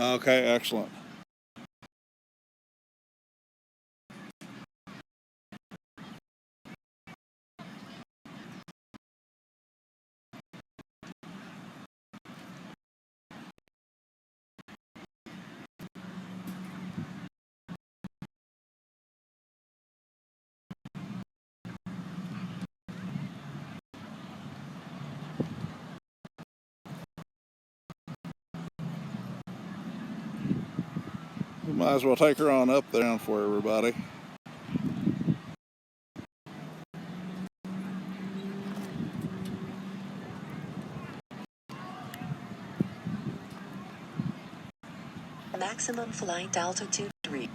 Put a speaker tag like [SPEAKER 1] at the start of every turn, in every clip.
[SPEAKER 1] Okay, excellent. We might as well take her on up there for everybody.
[SPEAKER 2] Maximum flight altitude 3.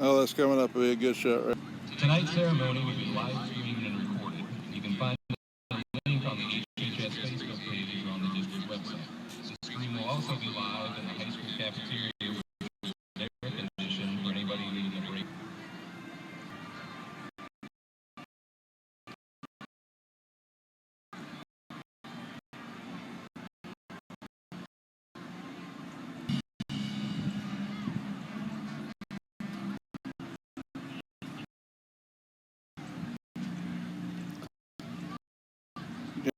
[SPEAKER 1] Oh, that's coming up to be a good shot, right?
[SPEAKER 3] Tonight's ceremony will be live streamed and recorded. You can find the link on the HHS Facebook page or on the district website. The stream will also be live in the high school cafeteria with air conditioning for anybody needing a break.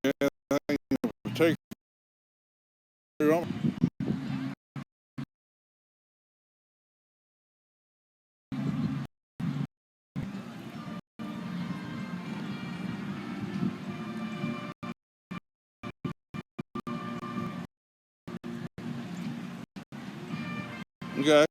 [SPEAKER 1] Yeah, take her on. Okay.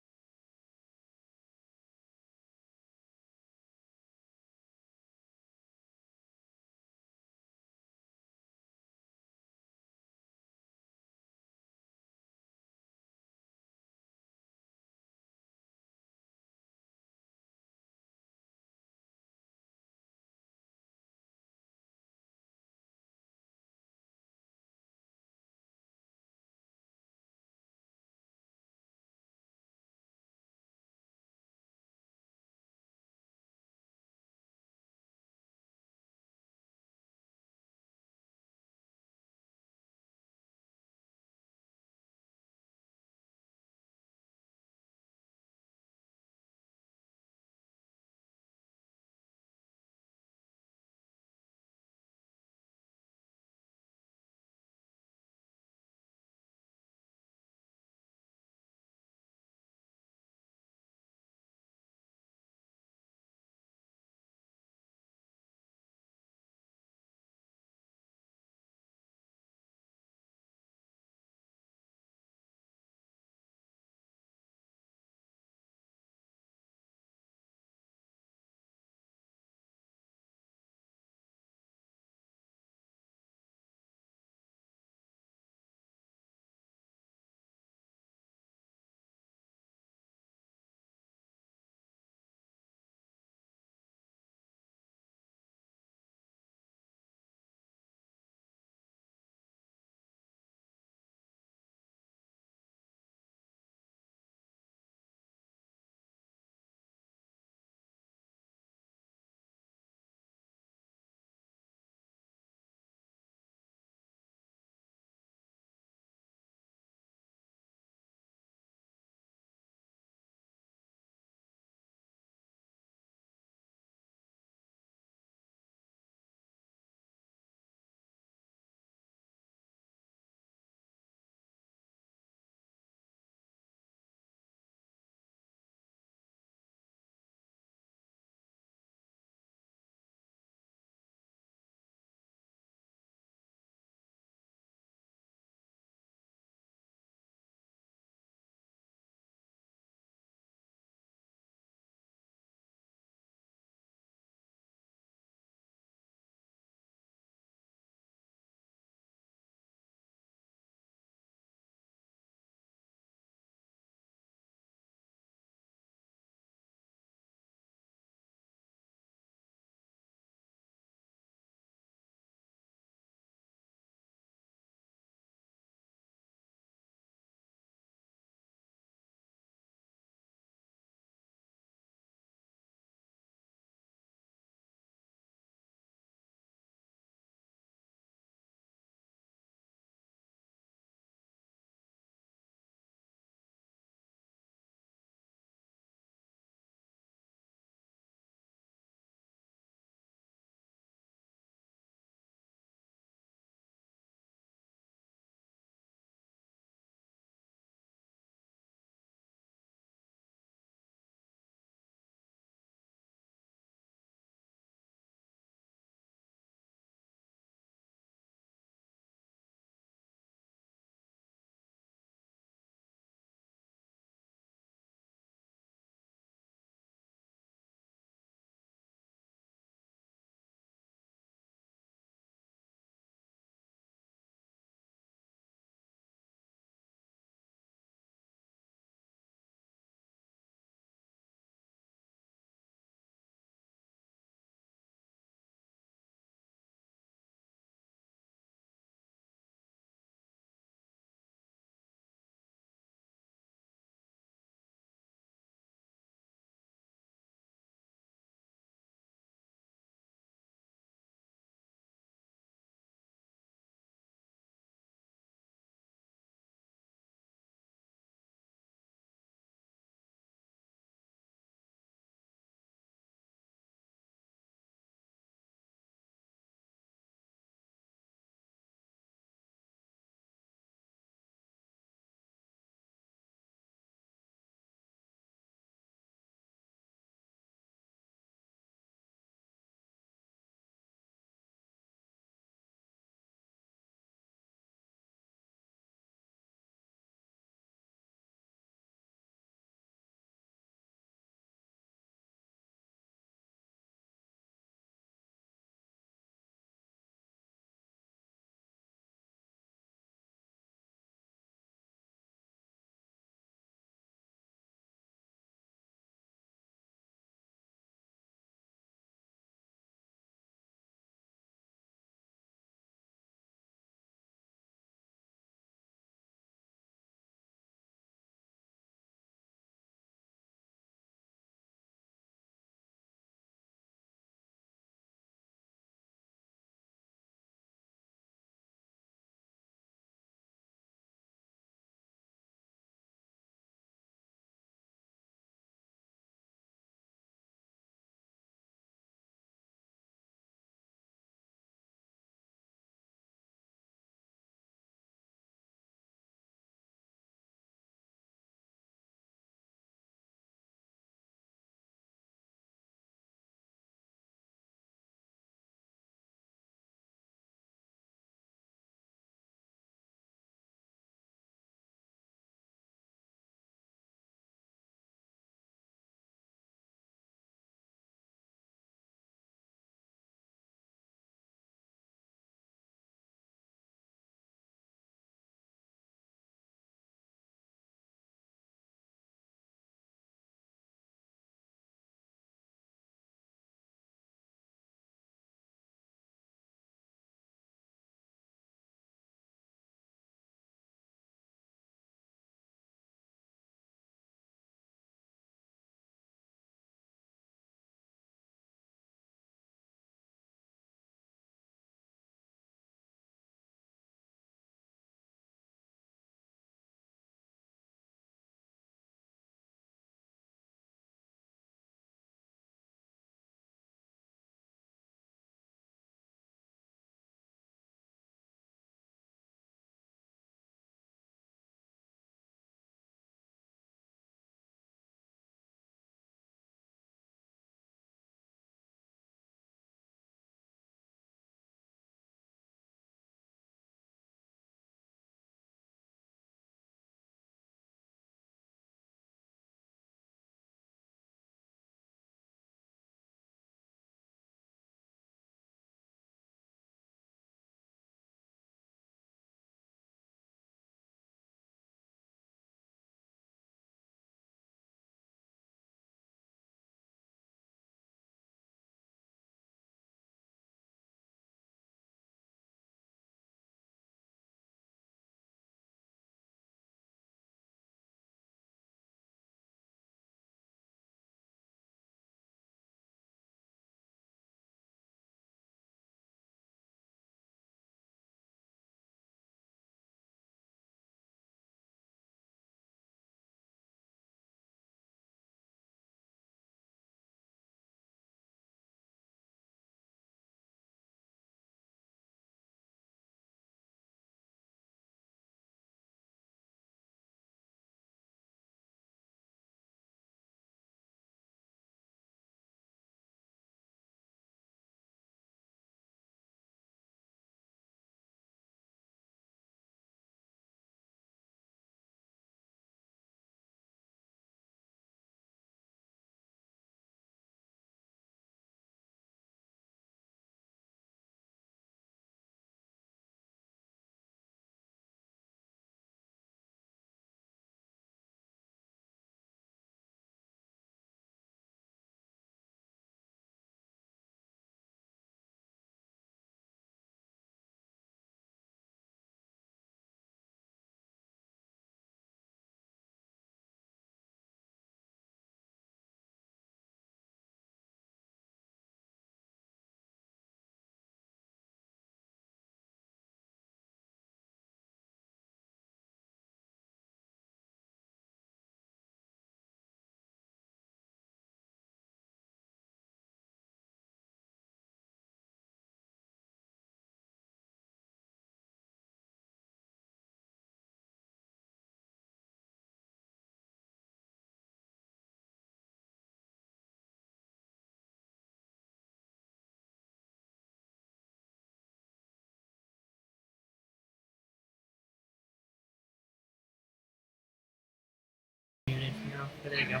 [SPEAKER 4] There you go.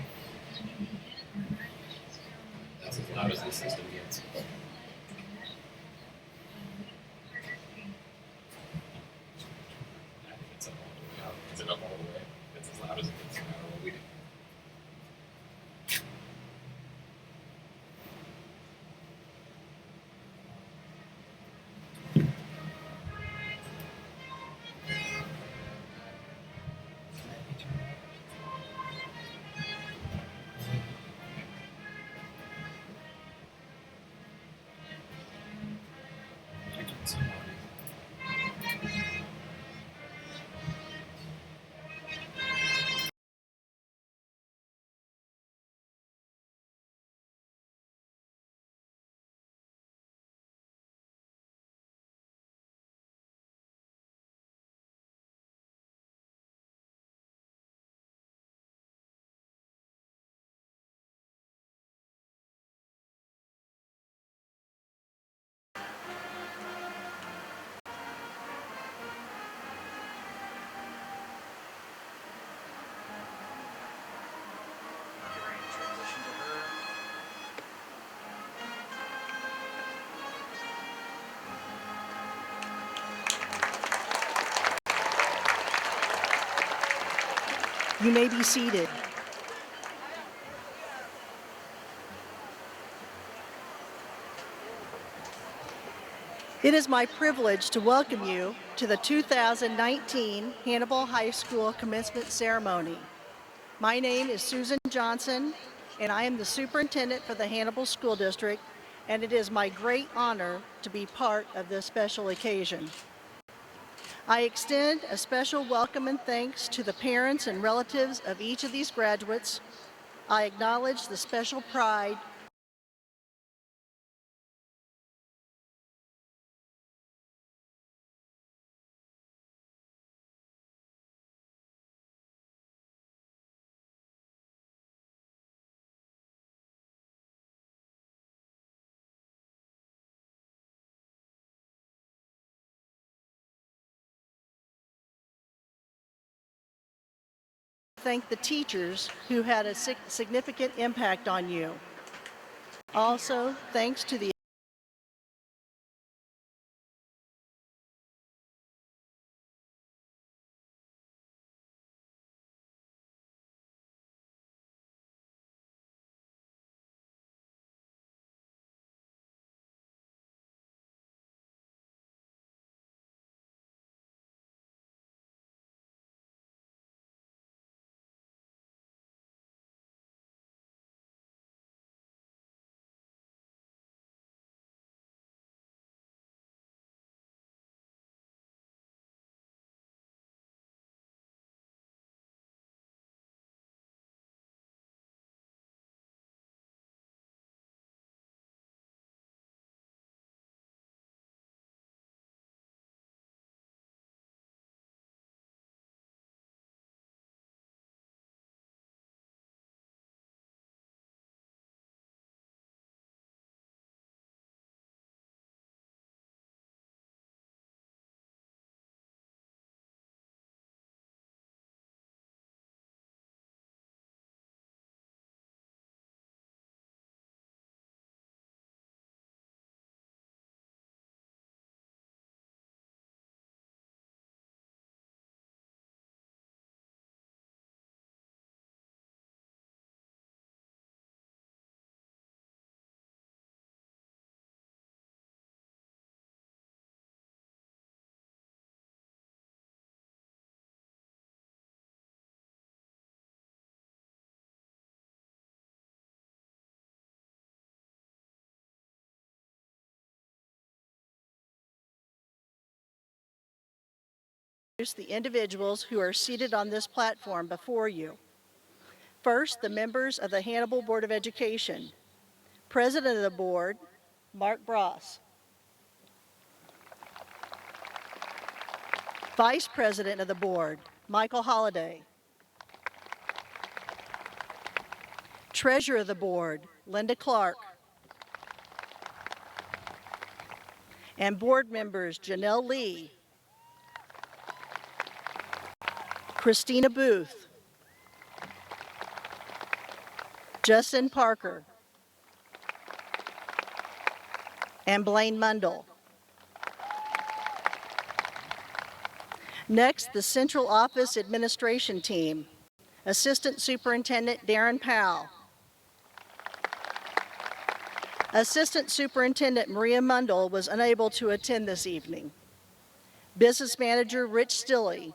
[SPEAKER 4] That's as loud as the system gets. I think it's up all the way out. Is it up all the way? It's as loud as it gets no matter what we do. I can see more.
[SPEAKER 5] You may be seated. It is my privilege to welcome you to the 2019 Hannibal High School Commencement Ceremony. My name is Susan Johnson, and I am the superintendent for the Hannibal School District, and it is my great honor to be part of this special occasion. I extend a special welcome and thanks to the parents and relatives of each of these graduates. I acknowledge the special pride thank the teachers who had a significant impact on you. Also, thanks to the individuals who are seated on this platform before you. First, the members of the Hannibal Board of Education. President of the board, Mark Bross. Vice President of the board, Michael Holliday. Treasurer of the board, Linda Clark. And board members, Janelle Lee, Christina Booth, Justin Parker, and Blaine Mundell. Next, the Central Office Administration Team, Assistant Superintendent Darren Powell, Assistant Superintendent Maria Mundell was unable to attend this evening. Business Manager Rich Stilley,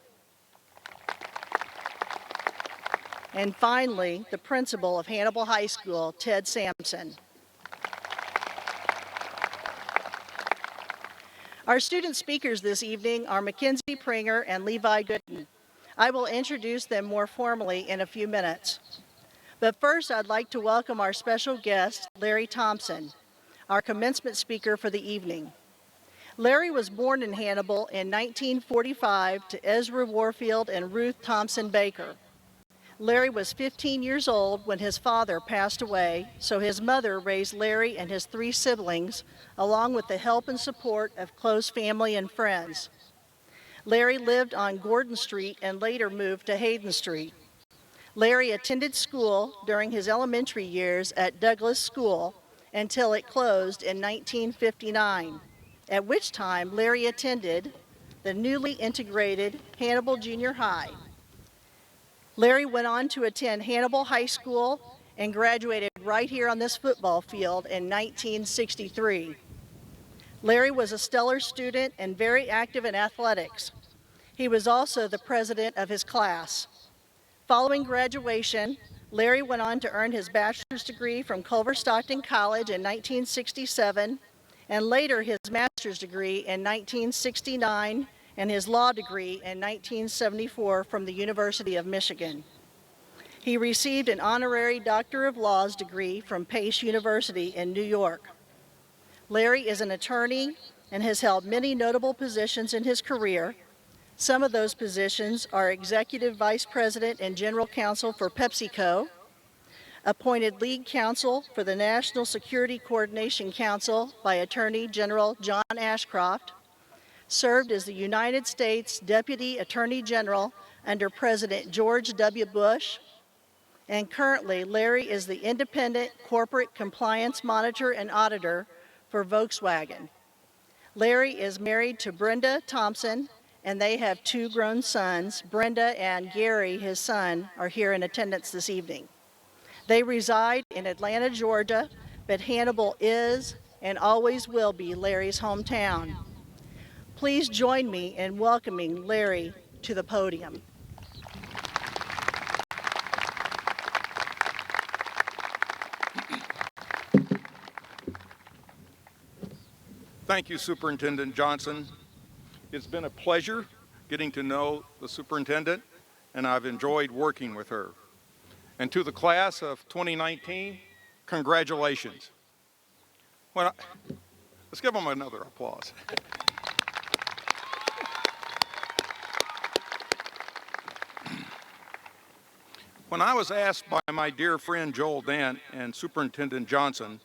[SPEAKER 5] and finally, the Principal of Hannibal High School, Ted Sampson. Our student speakers this evening are Mackenzie Pringer and Levi Gooden. I will introduce them more formally in a few minutes. But first, I'd like to welcome our special guest, Larry Thompson, our commencement speaker for the evening. Larry was born in Hannibal in 1945 to Ezra Warfield and Ruth Thompson Baker. Larry was 15 years old when his father passed away, so his mother raised Larry and his 3 siblings, along with the help and support of close family and friends. Larry lived on Gordon Street and later moved to Hayden Street. Larry attended school during his elementary years at Douglas School until it closed in 1959, at which time Larry attended the newly integrated Hannibal Junior High. Larry went on to attend Hannibal High School and graduated right here on this football field in 1963. Larry was a stellar student and very active in athletics. He was also the president of his class. Following graduation, Larry went on to earn his bachelor's degree from Culver Stockton College in 1967, and later his master's degree in 1969 and his law degree in 1974 from the University of Michigan. He received an honorary Doctor of Laws degree from Pace University in New York. Larry is an attorney and has held many notable positions in his career. Some of those positions are Executive Vice President and General Counsel for PepsiCo, appointed Lead Counsel for the National Security Coordination Council by Attorney General John Ashcroft, served as the United States Deputy Attorney General under President George W. Bush, and currently Larry is the Independent Corporate Compliance Monitor and Auditor for Volkswagen. Larry is married to Brenda Thompson, and they have 2 grown sons. Brenda and Gary, his son, are here in attendance this evening. They reside in Atlanta, Georgia, but Hannibal is and always will be Larry's hometown. Please join me in welcoming Larry to the podium.
[SPEAKER 1] Thank you, Superintendent Johnson. It's been a pleasure getting to know the superintendent, and I've enjoyed working with her. And to the class of 2019, congratulations. Let's give them another applause. When I was asked by my dear friend Joel Dant and Superintendent Johnson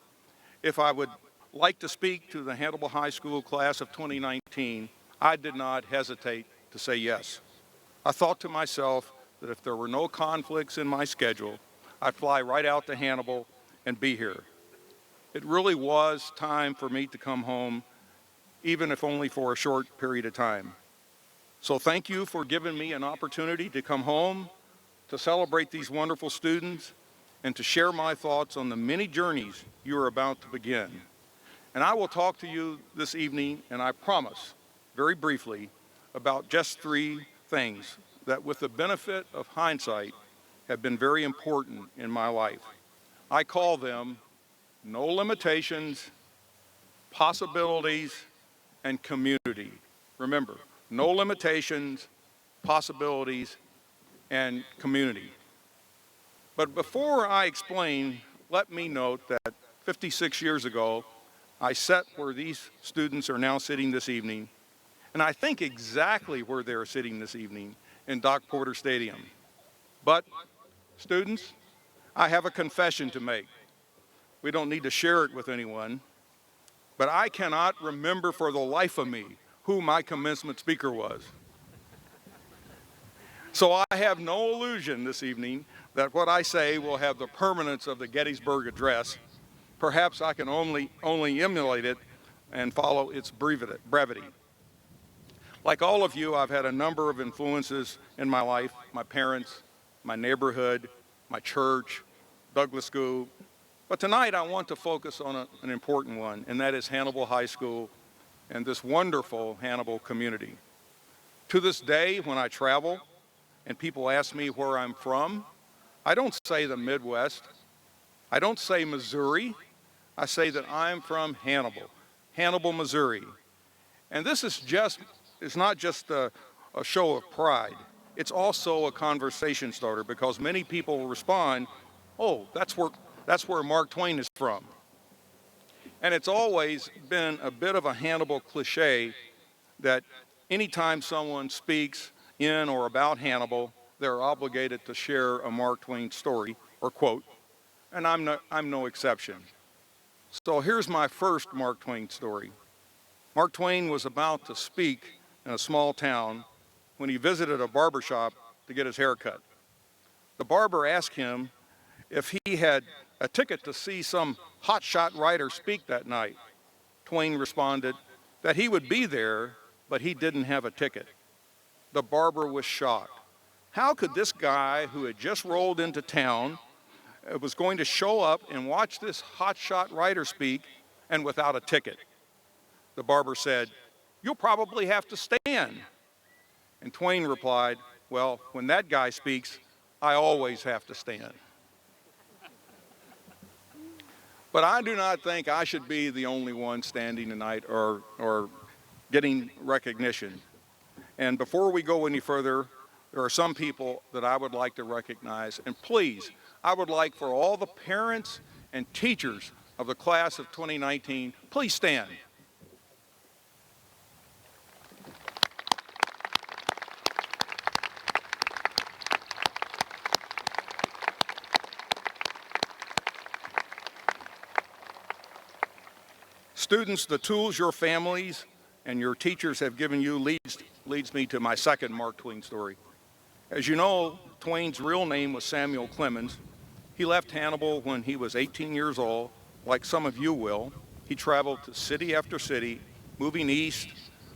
[SPEAKER 1] if I would like to speak to the Hannibal High School class of 2019, I did not hesitate to say yes. I thought to myself that if there were no conflicts in my schedule, I'd fly right out to Hannibal and be here. It really was time for me to come home, even if only for a short period of time. So thank you for giving me an opportunity to come home, to celebrate these wonderful students, and to share my thoughts on the many journeys you are about to begin. And I will talk to you this evening, and I promise, very briefly, about just 3 things that, with the benefit of hindsight, have been very important in my life. I call them no limitations, possibilities, and community. Remember, no limitations, possibilities, and community. But before I explain, let me note that 56 years ago, I sat where these students are now sitting this evening, and I think exactly where they're sitting this evening, in Doc Porter Stadium. But, students, I have a confession to make. We don't need to share it with anyone, but I cannot remember for the life of me who my commencement speaker was. So I have no illusion this evening that what I say will have the permanence of the Gettysburg Address. Perhaps I can only emulate it and follow its brevity. Like all of you, I've had a number of influences in my life: my parents, my neighborhood, my church, Douglas School. But tonight I want to focus on an important one, and that is Hannibal High School and this wonderful Hannibal community. To this day, when I travel and people ask me where I'm from, I don't say the Midwest. I don't say Missouri. I say that I'm from Hannibal, Missouri. And this is it's not just a show of pride. It's also a conversation starter, because many people respond, "Oh, that's where Mark Twain is from." And it's always been a bit of a Hannibal cliche that anytime someone speaks in or about Hannibal, they're obligated to share a Mark Twain story or quote, and I'm no exception. So here's my first Mark Twain story. Mark Twain was about to speak in a small town when he visited a barber shop to get his hair cut. The barber asked him if he had a ticket to see some hotshot writer speak that night. Twain responded that he would be there, but he didn't have a ticket. The barber was shocked. How could this guy who had just rolled into town was going to show up and watch this hotshot writer speak and without a ticket? The barber said, "You'll probably have to stand." And Twain replied, "Well, when that guy speaks, I always have to stand." But I do not think I should be the only one standing tonight or getting recognition. And before we go any further, there are some people that I would like to recognize. And please, I would like for all the parents and teachers of the class of 2019, please stand. Students, the tools your families and your teachers have given you leads me to my second Mark Twain story. As you know, Twain's real name was Samuel Clemens. He left Hannibal when he was 18 years old, like some of you will. He traveled to city after city, moving east,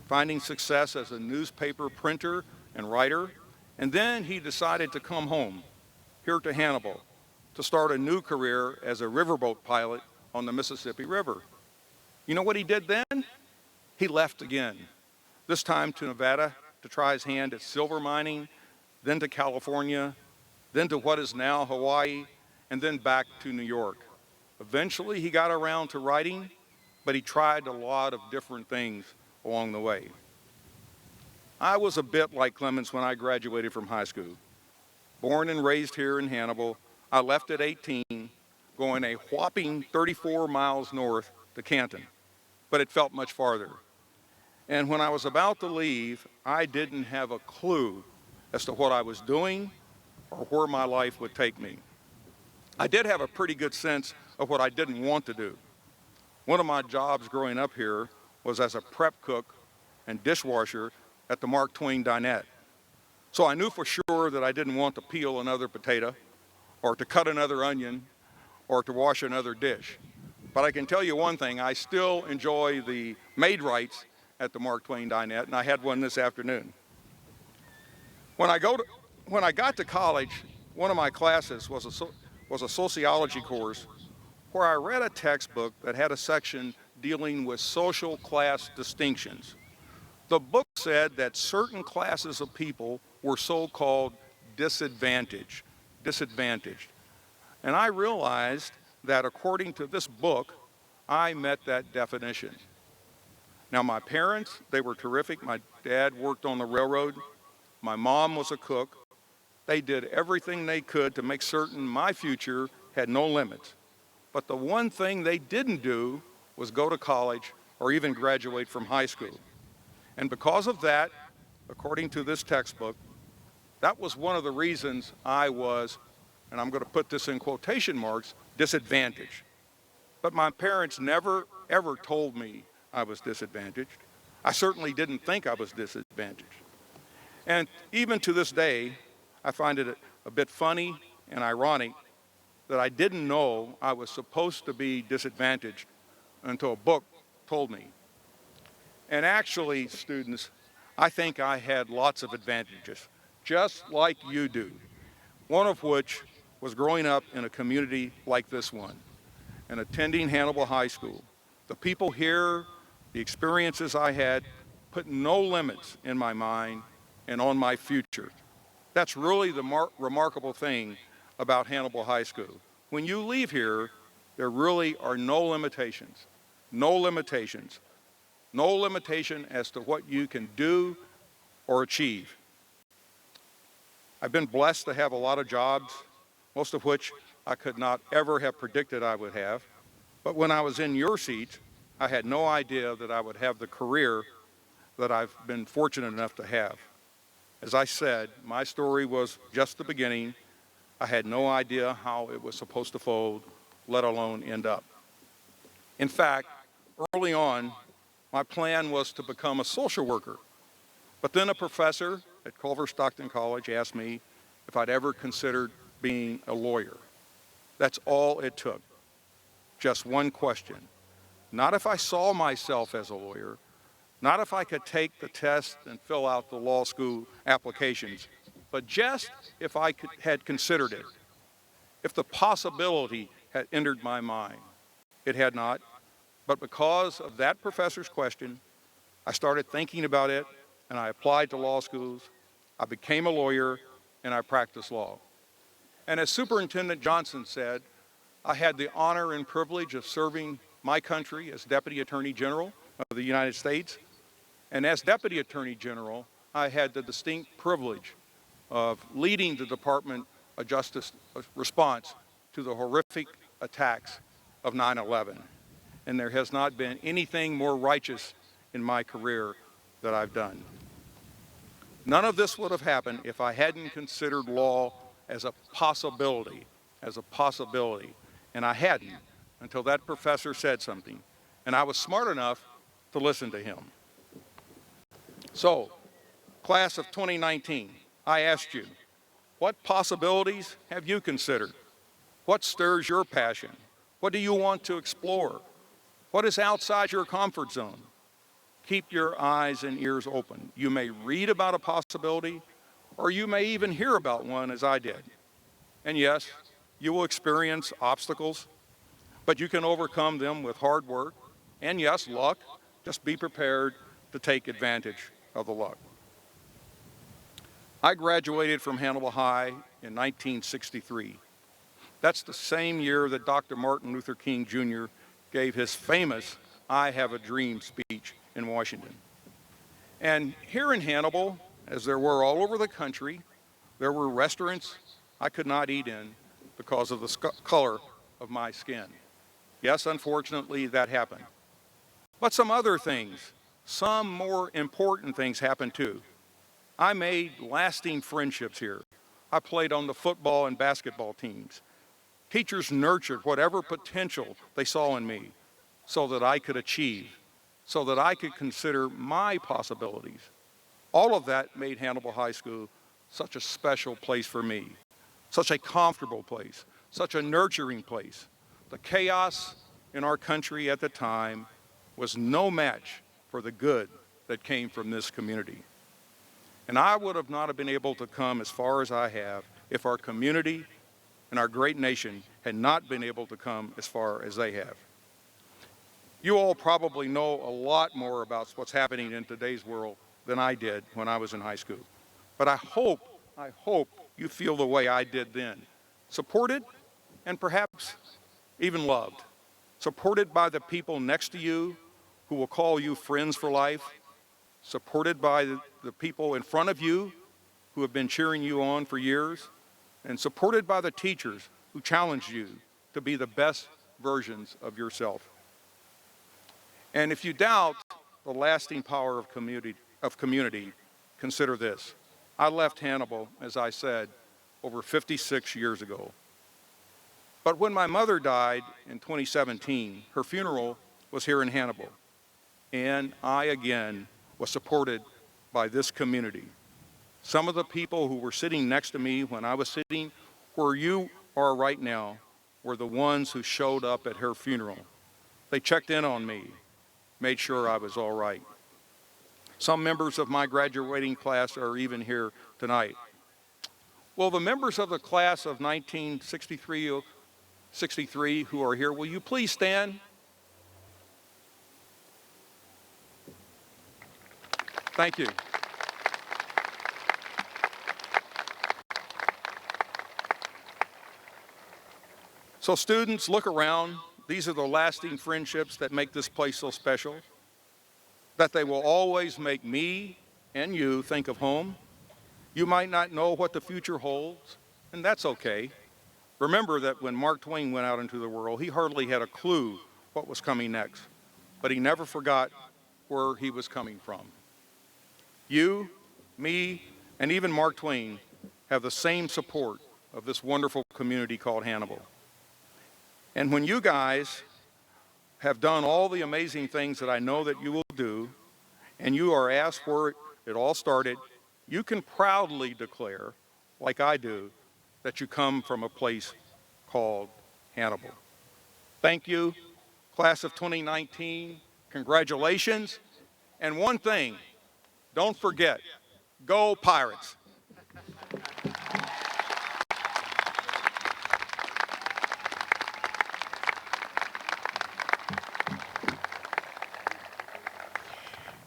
[SPEAKER 1] finding success as a newspaper printer and writer, and then he decided to come home, here to Hannibal, to start a new career as a riverboat pilot on the Mississippi River. You know what he did then? He left again, this time to Nevada to try his hand at silver mining, then to California, then to what is now Hawaii, and then back to New York. Eventually he got around to writing, but he tried a lot of different things along the way. I was a bit like Clemens when I graduated from high school. Born and raised here in Hannibal, I left at 18, going a whopping 34 miles north to Canton, but it felt much farther. And when I was about to leave, I didn't have a clue as to what I was doing or where my life would take me. I did have a pretty good sense of what I didn't want to do. One of my jobs growing up here was as a prep cook and dishwasher at the Mark Twain dinette. So I knew for sure that I didn't want to peel another potato or to cut another onion or to wash another dish. But I can tell you one thing, I still enjoy the maid rights at the Mark Twain dinette, and I had one this afternoon. When I got to college, one of my classes was a sociology course where I read a textbook that had a section dealing with social class distinctions. The book said that certain classes of people were so-called disadvantaged. And I realized that according to this book, I met that definition. Now my parents, they were terrific. My dad worked on the railroad. My mom was a cook. They did everything they could to make certain my future had no limits. But the one thing they didn't do was go to college or even graduate from high school. And because of that, according to this textbook, that was one of the reasons I was, and I'm going to put this in quotation marks, disadvantaged. But my parents never, ever told me I was disadvantaged. I certainly didn't think I was disadvantaged. And even to this day, I find it a bit funny and ironic that I didn't know I was supposed to be disadvantaged until a book told me. And actually, students, I think I had lots of advantages, just like you do, one of which was growing up in a community like this one and attending Hannibal High School. The people here, the experiences I had, put no limits in my mind and on my future. That's really the remarkable thing about Hannibal High School. When you leave here, there really are no limitations, no limitations, no limitation as to what you can do or achieve. I've been blessed to have a lot of jobs, most of which I could not ever have predicted I would have. But when I was in your seat, I had no idea that I would have the career that I've been fortunate enough to have. As I said, my story was just the beginning. I had no idea how it was supposed to fold, let alone end up. In fact, early on, my plan was to become a social worker. But then a professor at Culver Stockton College asked me if I'd ever considered being a lawyer. That's all it took. Just one question. Not if I saw myself as a lawyer, not if I could take the test and fill out the law school applications, but just if I had considered it, if the possibility had entered my mind. It had not, but because of that professor's question, I started thinking about it, and I applied to law schools. I became a lawyer, and I practiced law. And as Superintendent Johnson said, I had the honor and privilege of serving my country as Deputy Attorney General of the United States. And as Deputy Attorney General, I had the distinct privilege of leading the Department of Justice response to the horrific attacks of 9/11. And there has not been anything more righteous in my career that I've done. None of this would have happened if I hadn't considered law as a possibility, And I hadn't until that professor said something. And I was smart enough to listen to him. So, class of 2019, I asked you, what possibilities have you considered? What stirs your passion? What do you want to explore? What is outside your comfort zone? Keep your eyes and ears open. You may read about a possibility, or you may even hear about one as I did. And yes, you will experience obstacles, but you can overcome them with hard work, and yes, luck. Just be prepared to take advantage of the luck. I graduated from Hannibal High in 1963. That's the same year that Dr. Martin Luther King Jr. gave his famous "I Have a Dream" speech in Washington. And here in Hannibal, as there were all over the country, there were restaurants I could not eat in because of the color of my skin. Yes, unfortunately, that happened. But some other things, some more important things happened too. I made lasting friendships here. I played on the football and basketball teams. Teachers nurtured whatever potential they saw in me so that I could achieve, so that I could consider my possibilities. All of that made Hannibal High School such a special place for me, such a comfortable place, such a nurturing place. The chaos in our country at the time was no match for the good that came from this community. And I would have not been able to come as far as I have if our community and our great nation had not been able to come as far as they have. You all probably know a lot more about what's happening in today's world than I did when I was in high school. But I hope you feel the way I did then. Supported and perhaps even loved. Supported by the people next to you who will call you friends for life. Supported by the people in front of you who have been cheering you on for years. And supported by the teachers who challenged you to be the best versions of yourself. And if you doubt the lasting power of community, consider this. I left Hannibal, as I said, over 56 years ago. But when my mother died in 2017, her funeral was here in Hannibal. And I, again, was supported by this community. Some of the people who were sitting next to me when I was sitting where you are right now were the ones who showed up at her funeral. They checked in on me, made sure I was all right. Some members of my graduating class are even here tonight. Will the members of the class of 1963 who are here, will you please stand? Thank you. So students, look around. These are the lasting friendships that make this place so special, that they will always make me and you think of home. You might not know what the future holds, and that's okay. Remember that when Mark Twain went out into the world, he hardly had a clue what was coming next, but he never forgot where he was coming from. You, me, and even Mark Twain have the same support of this wonderful community called Hannibal. And when you guys have done all the amazing things that I know that you will do, and you are asked where it all started, you can proudly declare, like I do, that you come from a place called Hannibal. Thank you, class of 2019. Congratulations. And one thing, don't forget, go Pirates.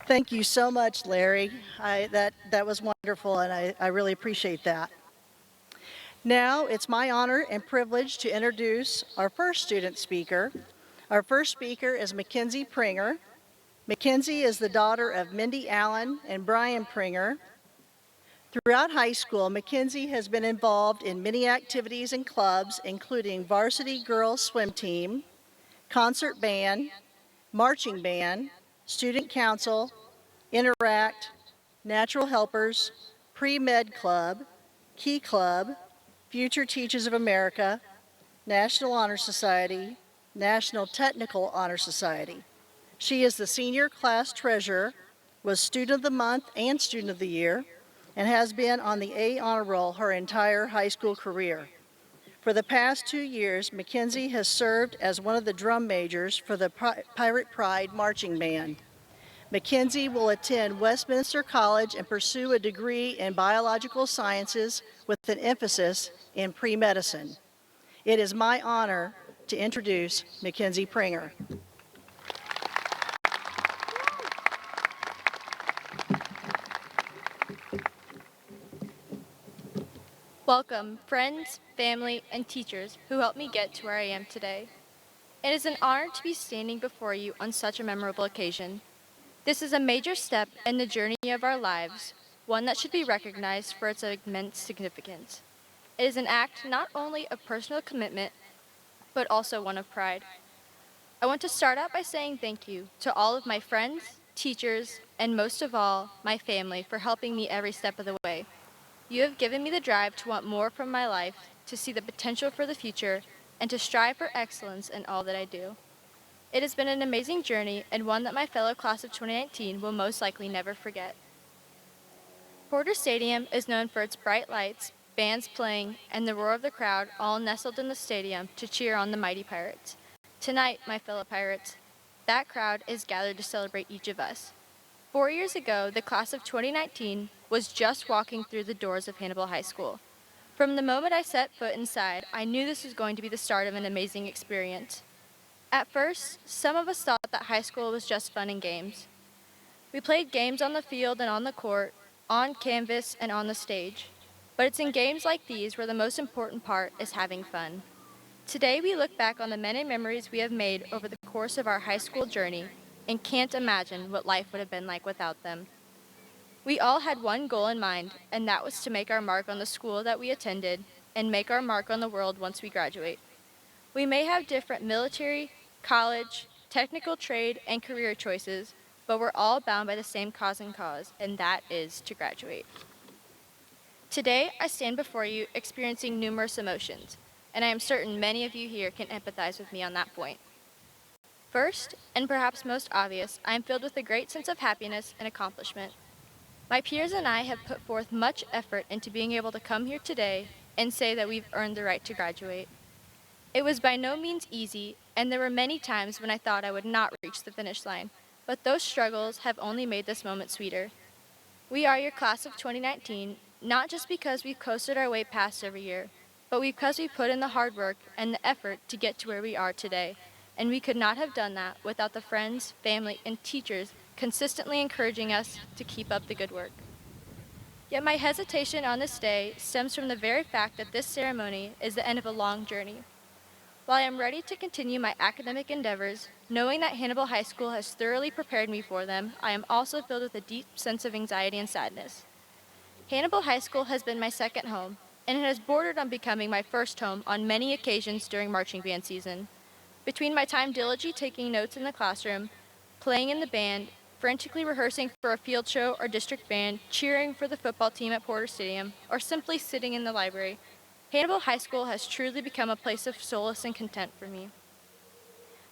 [SPEAKER 5] Thank you so much, Larry. That was wonderful, and I really appreciate that. Now, it's my honor and privilege to introduce our first student speaker. Our first speaker is Mackenzie Pringer. Mackenzie is the daughter of Mindy Allen and Brian Pringer. Throughout high school, Mackenzie has been involved in many activities and clubs, including varsity girls swim team, concert band, marching band, student council, Interact, Natural Helpers, Pre-Med Club, Key Club, Future Teachers of America, National Honor Society, National Technical Honor Society. She is the senior class treasurer, was Student of the Month and Student of the Year, and has been on the A Honor Roll her entire high school career. For the past 2 years, Mackenzie has served as one of the drum majors for the Pirate Pride Marching Band. Mackenzie will attend Westminster College and pursue a degree in biological sciences with an emphasis in pre-medicine. It is my honor to introduce Mackenzie Pringer.
[SPEAKER 6] Welcome, friends, family, and teachers who helped me get to where I am today. It is an honor to be standing before you on such a memorable occasion. This is a major step in the journey of our lives, one that should be recognized for its immense significance. It is an act not only of personal commitment, but also one of pride. I want to start out by saying thank you to all of my friends, teachers, and most of all, my family for helping me every step of the way. You have given me the drive to want more from my life, to see the potential for the future, and to strive for excellence in all that I do. It has been an amazing journey and one that my fellow class of 2019 will most likely never forget. Porter Stadium is known for its bright lights, bands playing, and the roar of the crowd all nestled in the stadium to cheer on the mighty Pirates. Tonight, my fellow Pirates, that crowd is gathered to celebrate each of us. 4 years ago, the class of 2019 was just walking through the doors of Hannibal High School. From the moment I set foot inside, I knew this was going to be the start of an amazing experience. At first, some of us thought that high school was just fun and games. We played games on the field and on the court, on canvas and on the stage. But it's in games like these where the most important part is having fun. Today we look back on the many memories we have made over the course of our high school journey and can't imagine what life would have been like without them. We all had one goal in mind, and that was to make our mark on the school that we attended and make our mark on the world once we graduate. We may have different military, college, technical trade, and career choices, but we're all bound by the same cause, and that is to graduate. Today, I stand before you experiencing numerous emotions, and I am certain many of you here can empathize with me on that point. First, and perhaps most obvious, I am filled with a great sense of happiness and accomplishment. My peers and I have put forth much effort into being able to come here today and say that we've earned the right to graduate. It was by no means easy, and there were many times when I thought I would not reach the finish line, but those struggles have only made this moment sweeter. We are your class of 2019, not just because we've coasted our way past every year, but because we put in the hard work and the effort to get to where we are today, and we could not have done that without the friends, family, and teachers consistently encouraging us to keep up the good work. Yet my hesitation on this day stems from the very fact that this ceremony is the end of a long journey. While I am ready to continue my academic endeavors, knowing that Hannibal High School has thoroughly prepared me for them, I am also filled with a deep sense of anxiety and sadness. Hannibal High School has been my second home, and it has bordered on becoming my first home on many occasions during marching band season. Between my time diligently taking notes in the classroom, playing in the band, frantically rehearsing for a field show or district band, cheering for the football team at Porter Stadium, or simply sitting in the library, Hannibal High School has truly become a place of solace and content for me.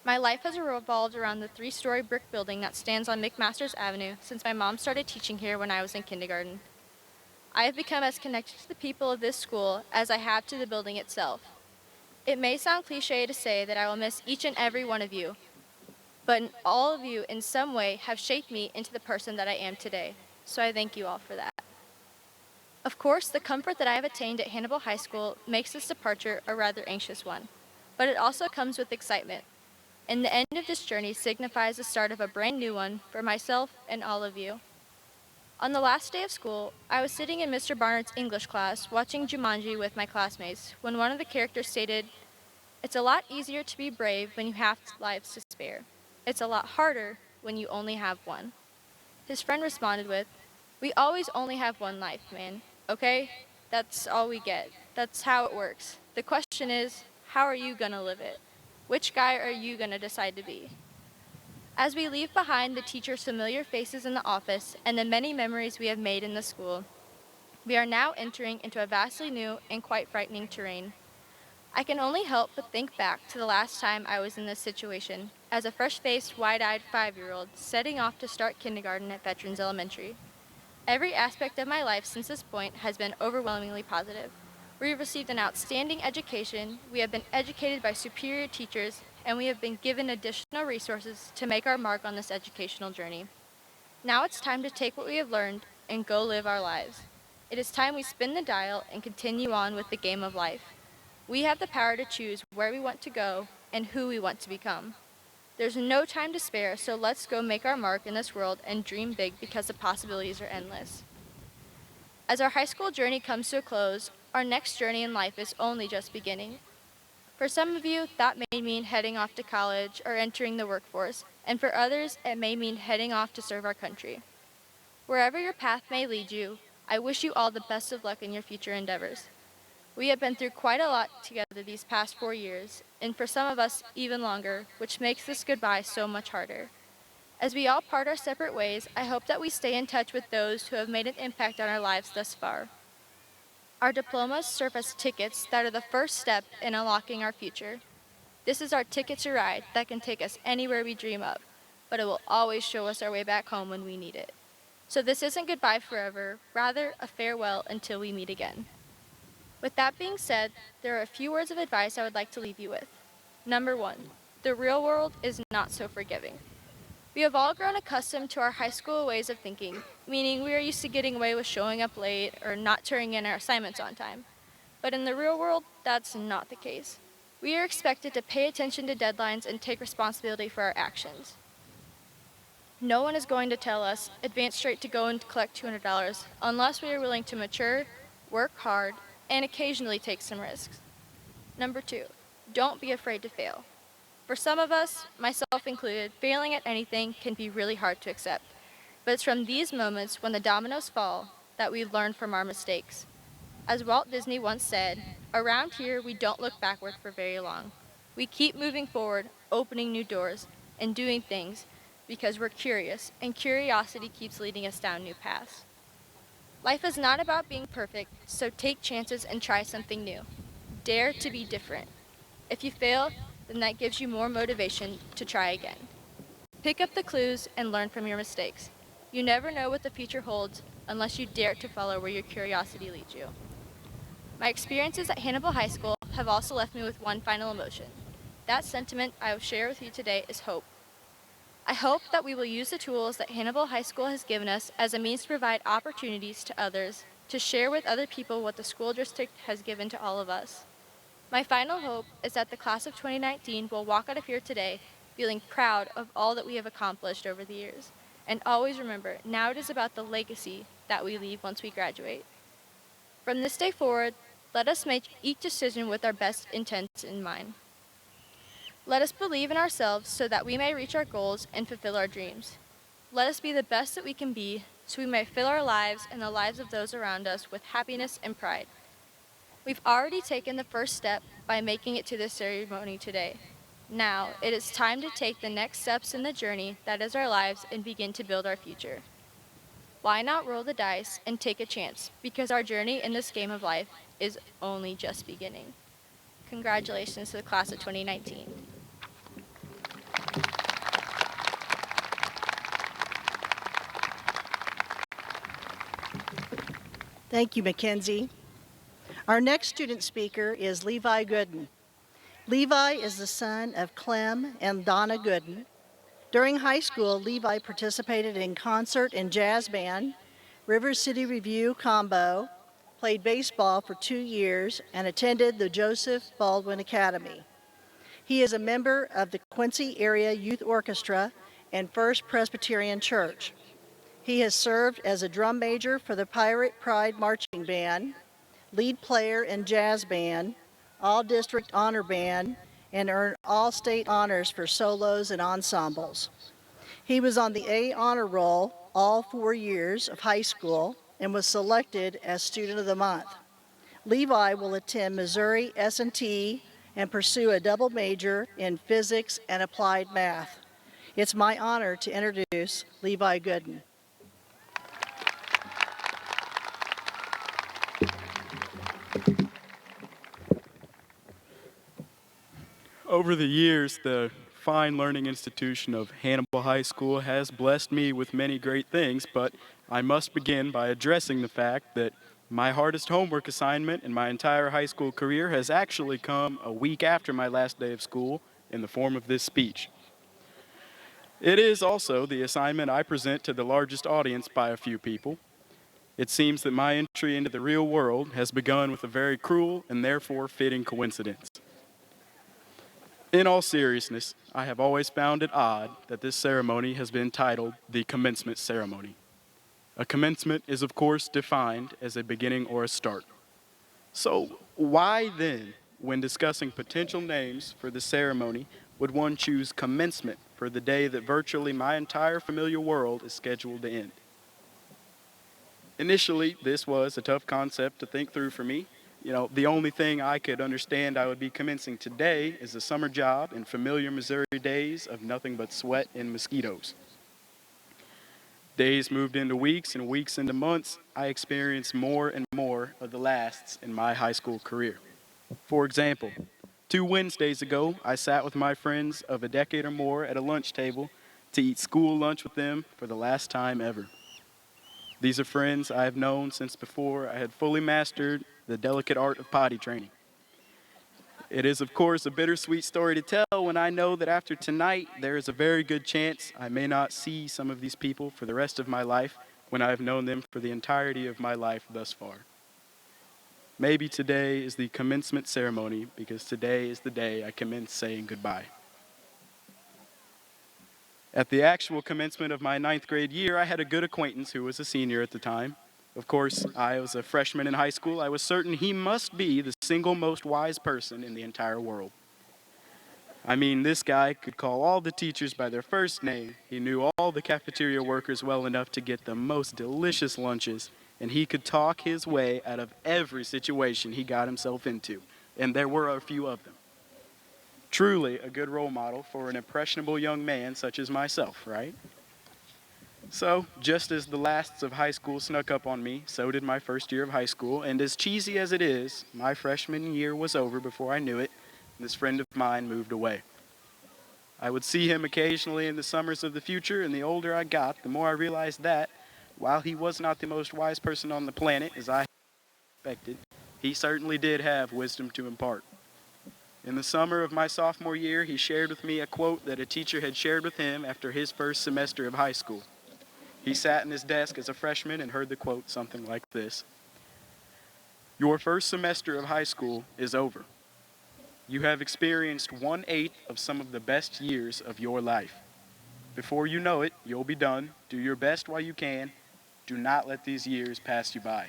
[SPEAKER 6] My life has revolved around the 3-story brick building that stands on McMaster's Avenue since my mom started teaching here when I was in kindergarten. I have become as connected to the people of this school as I have to the building itself. It may sound cliche to say that I will miss each and every one of you, but all of you in some way have shaped me into the person that I am today, so I thank you all for that. Of course, the comfort that I have attained at Hannibal High School makes this departure a rather anxious one, but it also comes with excitement, and the end of this journey signifies the start of a brand new one for myself and all of you. On the last day of school, I was sitting in Mr. Barnard's English class watching Jumanji with my classmates when one of the characters stated, "It's a lot easier to be brave when you have lives to spare. It's a lot harder when you only have one." His friend responded with, "We always only have one life, man, okay? That's all we get. That's how it works. The question is, how are you gonna live it? Which guy are you gonna decide to be?" As we leave behind the teachers' familiar faces in the office and the many memories we have made in the school, we are now entering into a vastly new and quite frightening terrain. I can only help but think back to the last time I was in this situation, as a fresh-faced, wide-eyed 5-year-old setting off to start kindergarten at Veterans Elementary. Every aspect of my life since this point has been overwhelmingly positive. We have received an outstanding education, we have been educated by superior teachers, and we have been given additional resources to make our mark on this educational journey. Now it's time to take what we have learned and go live our lives. It is time we spin the dial and continue on with the game of life. We have the power to choose where we want to go and who we want to become. There's no time to spare, so let's go make our mark in this world and dream big because the possibilities are endless. As our high school journey comes to a close, our next journey in life is only just beginning. For some of you, that may mean heading off to college or entering the workforce, and for others, it may mean heading off to serve our country. Wherever your path may lead you, I wish you all the best of luck in your future endeavors. We have been through quite a lot together these past 4 years, and for some of us, even longer, which makes this goodbye so much harder. As we all part our separate ways, I hope that we stay in touch with those who have made an impact on our lives thus far. Our diplomas serve as tickets that are the first step in unlocking our future. This is our ticket to ride that can take us anywhere we dream of, but it will always show us our way back home when we need it. So this isn't goodbye forever, rather a farewell until we meet again. With that being said, there are a few words of advice I would like to leave you with. Number 1, the real world is not so forgiving. We have all grown accustomed to our high school ways of thinking, meaning we are used to getting away with showing up late or not turning in our assignments on time. But in the real world, that's not the case. We are expected to pay attention to deadlines and take responsibility for our actions. No one is going to tell us, advance straight to go and collect $200 unless we are willing to mature, work hard, and occasionally take some risks. Number 2, don't be afraid to fail. For some of us, myself included, failing at anything can be really hard to accept. But it's from these moments when the dominoes fall that we learn from our mistakes. As Walt Disney once said, around here we don't look backward for very long. We keep moving forward, opening new doors, and doing things because we're curious, and curiosity keeps leading us down new paths. Life is not about being perfect, so take chances and try something new. Dare to be different. If you fail, then that gives you more motivation to try again. Pick up the clues and learn from your mistakes. You never know what the future holds unless you dare to follow where your curiosity leads you. My experiences at Hannibal High School have also left me with one final emotion. That sentiment I will share with you today is hope. I hope that we will use the tools that Hannibal High School has given us as a means to provide opportunities to others, to share with other people what the school district has given to all of us. My final hope is that the class of 2019 will walk out of here today feeling proud of all that we have accomplished over the years. And always remember, now it is about the legacy that we leave once we graduate. From this day forward, let us make each decision with our best intents in mind. Let us believe in ourselves so that we may reach our goals and fulfill our dreams. Let us be the best that we can be so we may fill our lives and the lives of those around us with happiness and pride. We've already taken the first step by making it to this ceremony today. Now, it is time to take the next steps in the journey that is our lives and begin to build our future. Why not roll the dice and take a chance? Because our journey in this game of life is only just beginning. Congratulations to the class of 2019.
[SPEAKER 5] Thank you, Mackenzie. Our next student speaker is Levi Gooden. Levi is the son of Clem and Donna Gooden. During high school, Levi participated in concert and jazz band, River City Review combo, played baseball for 2 years, and attended the Joseph Baldwin Academy. He is a member of the Quincy Area Youth Orchestra and First Presbyterian Church. He has served as a drum major for the Pirate Pride Marching Band, lead player in jazz band, all-district honor band, and earned all-state honors for solos and ensembles. He was on the A honor roll all 4 years of high school and was selected as Student of the Month. Levi will attend Missouri S&T and pursue a double major in physics and applied math. It's my honor to introduce Levi Gooden.
[SPEAKER 7] Over the years, the fine learning institution of Hannibal High School has blessed me with many great things, but I must begin by addressing the fact that my hardest homework assignment in my entire high school career has actually come a week after my last day of school in the form of this speech. It is also the assignment I present to the largest audience by a few people. It seems that my entry into the real world has begun with a very cruel and therefore fitting coincidence. In all seriousness, I have always found it odd that this ceremony has been titled the commencement ceremony. A commencement is, of course, defined as a beginning or a start. So why then, when discussing potential names for the ceremony, would one choose commencement for the day that virtually my entire familiar world is scheduled to end? Initially, this was a tough concept to think through for me. The only thing I could understand I would be commencing today is a summer job in familiar Missouri days of nothing but sweat and mosquitoes. Days moved into weeks and weeks into months. I experienced more and more of the lasts in my high school career. For example, 2 Wednesdays ago, I sat with my friends of a decade or more at a lunch table to eat school lunch with them for the last time ever. These are friends I have known since before I had fully mastered the delicate art of potty training. It is, of course, a bittersweet story to tell when I know that after tonight, there is a very good chance I may not see some of these people for the rest of my life when I have known them for the entirety of my life thus far. Maybe today is the commencement ceremony because today is the day I commence saying goodbye. At the actual commencement of my 9th grade year, I had a good acquaintance who was a senior at the time. Of course, I was a freshman in high school. I was certain he must be the single most wise person in the entire world. I mean, this guy could call all the teachers by their first name. He knew all the cafeteria workers well enough to get the most delicious lunches, and he could talk his way out of every situation he got himself into, and there were a few of them. Truly a good role model for an impressionable young man such as myself, right? So, just as the lasts of high school snuck up on me, so did my first year of high school, and as cheesy as it is, my freshman year was over before I knew it, and this friend of mine moved away. I would see him occasionally in the summers of the future, and the older I got, the more I realized that, while he was not the most wise person on the planet, as I expected, He certainly did have wisdom to impart. In the summer of my sophomore year, he shared with me a quote that a teacher had shared with him after his first semester of high school. He sat in his desk as a freshman and heard the quote something like this: "Your first semester of high school is over. You have experienced 1/8 of some of the best years of your life. Before you know it, you'll be done. Do your best while you can. Do not let these years pass you by."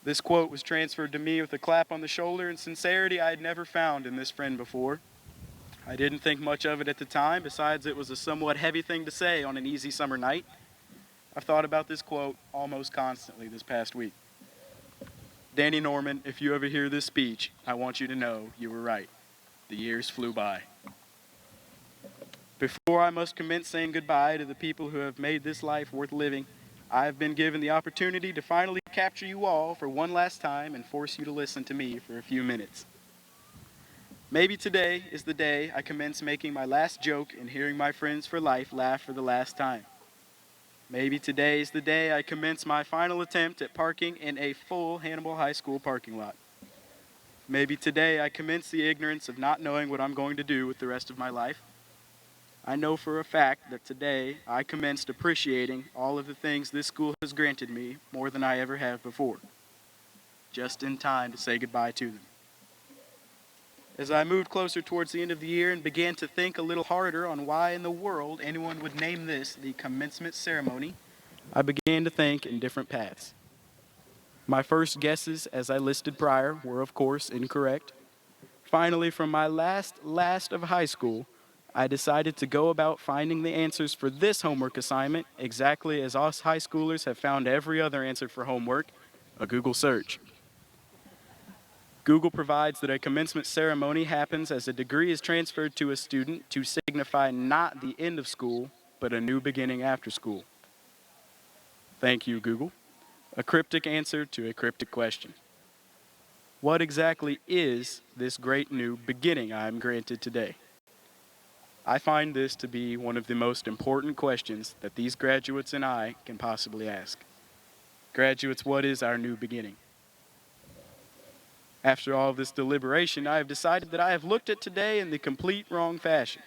[SPEAKER 7] This quote was transferred to me with a clap on the shoulder and sincerity I had never found in this friend before. I didn't think much of it at the time, besides it was a somewhat heavy thing to say on an easy summer night. I've thought about this quote almost constantly this past week. Danny Norman, if you ever hear this speech, I want you to know you were right. The years flew by. Before I must commence saying goodbye to the people who have made this life worth living, I have been given the opportunity to finally capture you all for one last time and force you to listen to me for a few minutes. Maybe today is the day I commence making my last joke and hearing my friends for life laugh for the last time. Maybe today is the day I commence my final attempt at parking in a full Hannibal High School parking lot. Maybe today I commence the ignorance of not knowing what I'm going to do with the rest of my life. I know for a fact that today I commenced appreciating all of the things this school has granted me more than I ever have before, just in time to say goodbye to them. As I moved closer towards the end of the year and began to think a little harder on why in the world anyone would name this the commencement ceremony, I began to think in different paths. My first guesses, as I listed prior, were of course incorrect. Finally, from my last of high school, I decided to go about finding the answers for this homework assignment exactly as us high schoolers have found every other answer for homework, a Google search. Google provides that a commencement ceremony happens as a degree is transferred to a student to signify not the end of school, but a new beginning after school. Thank you, Google. A cryptic answer to a cryptic question. What exactly is this great new beginning I am granted today? I find this to be one of the most important questions that these graduates and I can possibly ask. Graduates, what is our new beginning? After all of this deliberation, I have decided that I have looked at today in the complete wrong fashion.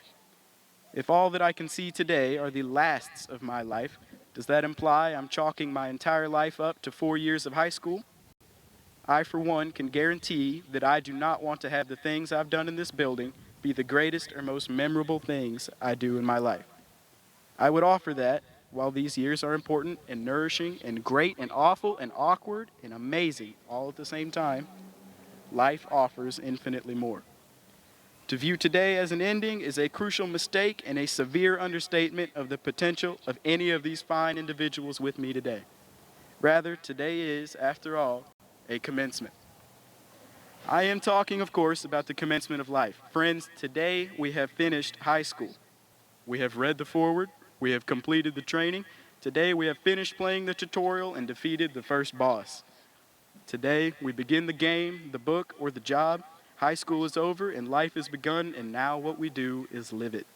[SPEAKER 7] If all that I can see today are the lasts of my life, does that imply I'm chalking my entire life up to 4 years of high school? I, for one, can guarantee that I do not want to have the things I've done in this building be the greatest or most memorable things I do in my life. I would offer that, while these years are important and nourishing and great and awful and awkward and amazing all at the same time, life offers infinitely more. To view today as an ending is a crucial mistake and a severe understatement of the potential of any of these fine individuals with me today. Rather, today is, after all, a commencement. I am talking, of course, about the commencement of life. Friends, today we have finished high school. We have read the foreword. We have completed the training. Today we have finished playing the tutorial and defeated the first boss. Today we begin the game, the book, or the job. High school is over and life has begun, and now what we do is live it.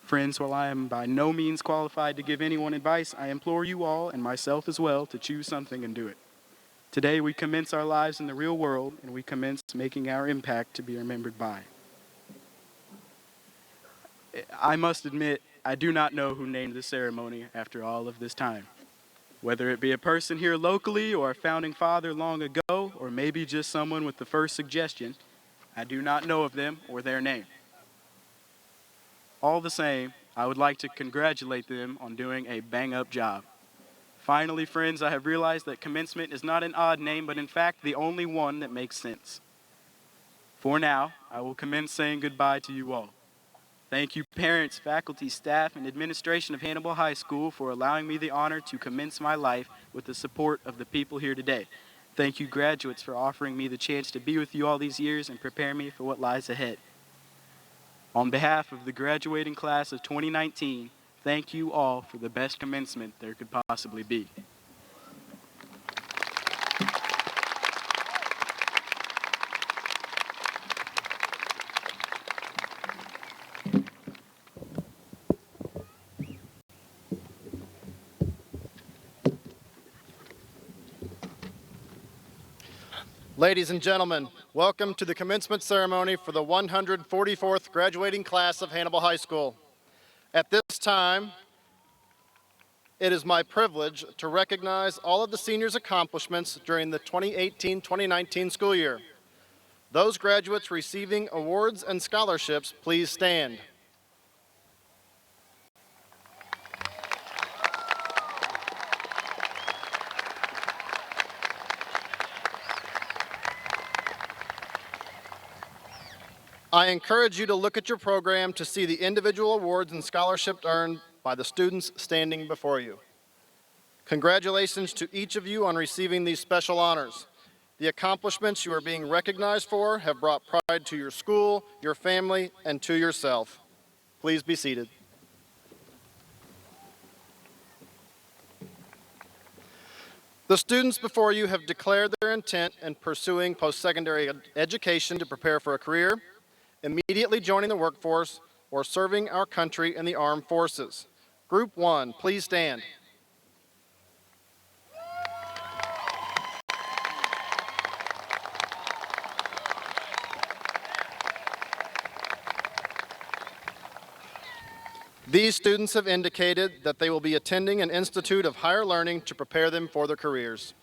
[SPEAKER 7] Friends, while I am by no means qualified to give anyone advice, I implore you all, and myself as well, to choose something and do it. Today we commence our lives in the real world, and we commence making our impact to be remembered by. I must admit, I do not know who named the ceremony after all of this time. Whether it be a person here locally or a founding father long ago, or maybe just someone with the first suggestion, I do not know of them or their name. All the same, I would like to congratulate them on doing a bang-up job. Finally, friends, I have realized that commencement is not an odd name, but in fact the only one that makes sense. For now, I will commence saying goodbye to you all. Thank you, parents, faculty, staff, and administration of Hannibal High School for allowing me the honor to commence my life with the support of the people here today. Thank you, graduates, for offering me the chance to be with you all these years and prepare me for what lies ahead. On behalf of the graduating class of 2019, thank you all for the best commencement there could possibly be.
[SPEAKER 8] Ladies and gentlemen, welcome to the commencement ceremony for the 144th graduating class of Hannibal High School. At this time, it is my privilege to recognize all of the seniors' accomplishments during the 2018-2019 school year. Those graduates receiving awards and scholarships, please stand. I encourage you to look at your program to see the individual awards and scholarships earned by the students standing before you. Congratulations to each of you on receiving these special honors. The accomplishments you are being recognized for have brought pride to your school, your family, and to yourself. Please be seated. The students before you have declared their intent in pursuing post-secondary education to prepare for a career, immediately joining the workforce, or serving our country in the armed forces. Group 1, please stand. These students have indicated that they will be attending an institute of higher learning to prepare them for their careers.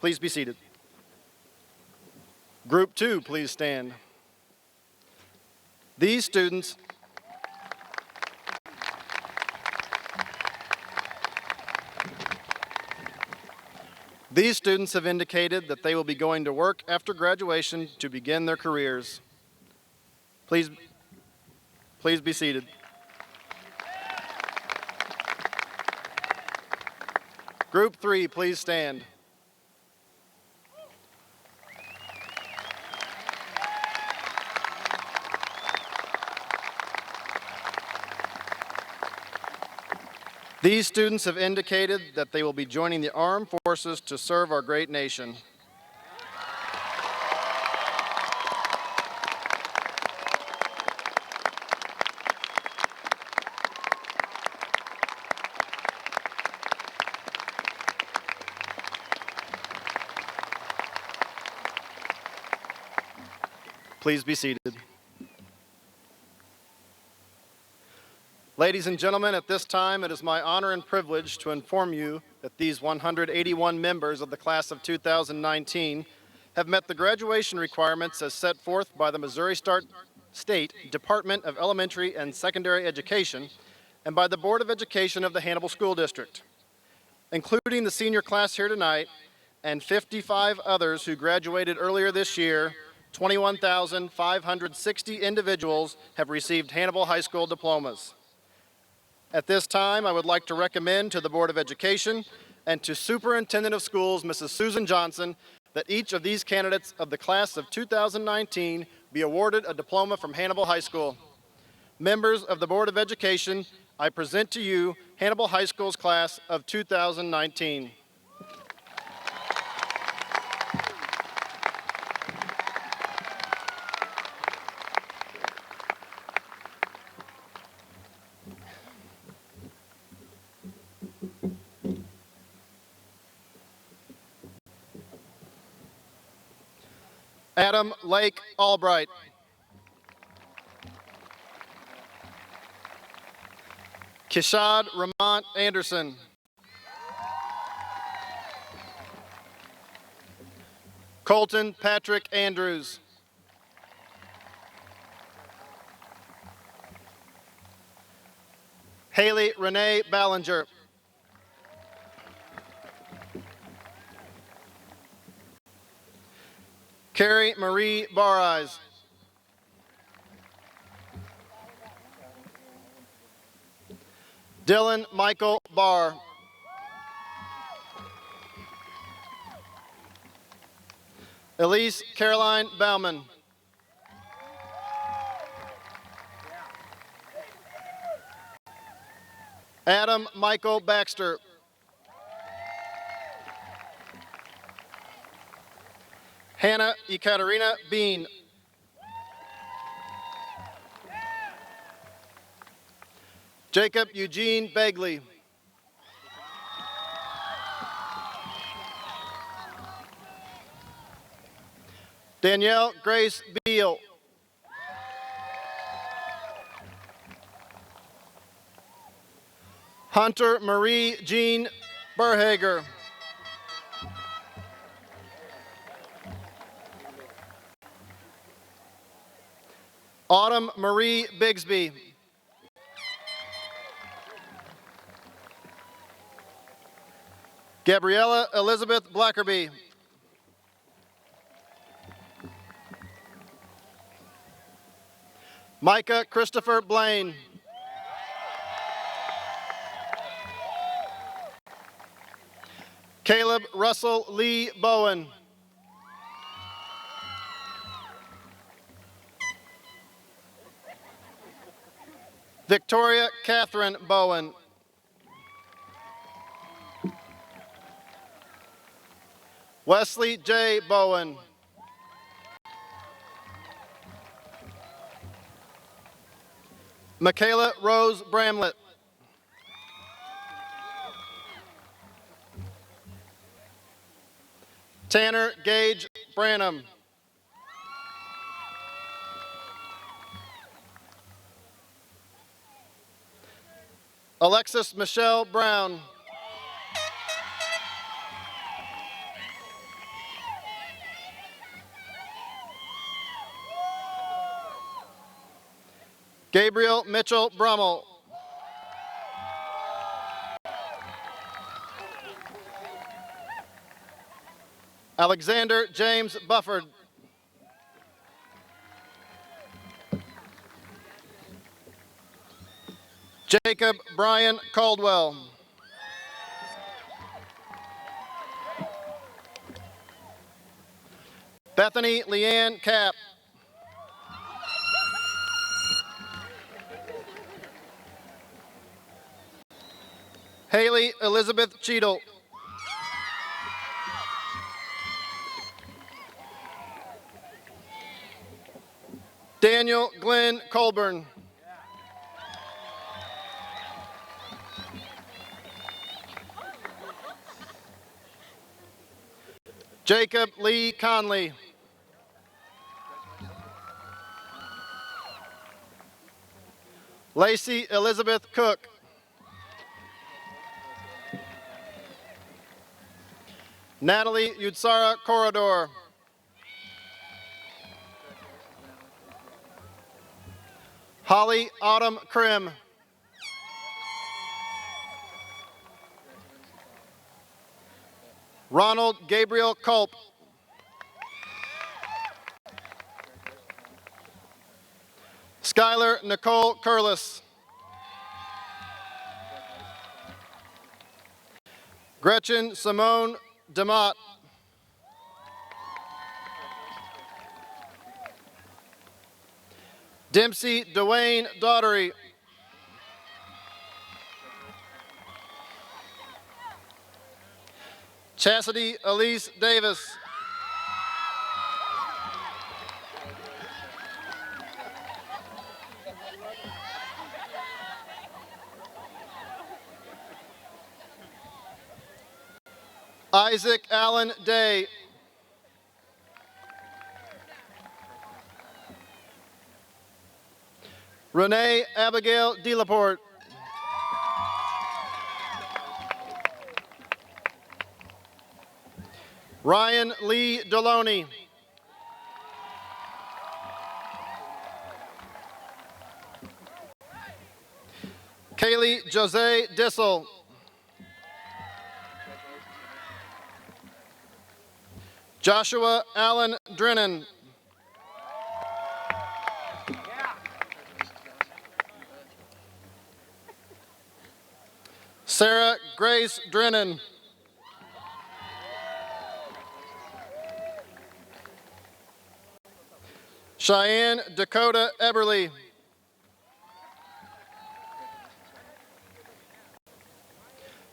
[SPEAKER 8] Please be seated. Group 2, please stand. These students have indicated that they will be going to work after graduation to begin their careers. Please be seated. Group 3, please stand. These students have indicated that they will be joining the armed forces to serve our great nation. Please be seated. Ladies and gentlemen, at this time, it is my honor and privilege to inform you that these 181 members of the class of 2019 have met the graduation requirements as set forth by the Missouri State Department of Elementary and Secondary Education and by the Board of Education of the Hannibal School District. Including the senior class here tonight and 55 others who graduated earlier this year, 21,560 individuals have received Hannibal High School diplomas. At this time, I would like to recommend to the Board of Education and to Superintendent of Schools, Mrs. Susan Johnson, that each of these candidates of the class of 2019 be awarded a diploma from Hannibal High School. Members of the Board of Education, I present to you Hannibal High School's class of 2019. Adam Lake Albright. Kishad Ramont Anderson. Colton Patrick Andrews. Haley Renee Ballinger. Carrie Marie Bareyes. Dylan Michael Barr. Elise Caroline Bauman. Adam Michael Baxter. Hannah Ekaterina Bean. Jacob Eugene Begley. Danielle Grace Beal. Hunter Marie Jean Burhager. Autumn Marie Bigsby. Gabriella Elizabeth Blackerby. Micah Christopher Blaine. Caleb Russell Lee Bowen. Victoria Catherine Bowen. Wesley J. Bowen. Michaela Rose Bramlett. Tanner Gage Branham. Alexis Michelle Brown. Gabriel Mitchell Brummel. Alexander James Bufford. Jacob Brian Caldwell. Bethany Leanne Capp. Haley Elizabeth Cheadle. Daniel Glenn Colburn. Jacob Lee Conley. Lacey Elizabeth Cook. Natalie Yudsara Corridor. Holly Autumn Krim. Ronald Gabriel Culp. Skylar Nicole Curlis. Gretchen Simone DeMott. Dempsey Dwayne Daughtery. Chastity Elise Davis. Isaac Allen Day. Renee Abigail Delaporte. Ryan Lee Deloney. Kaylee Jose Dissel. Joshua Allen Drennan. Sarah Grace Drennan. Cheyenne Dakota Eberly.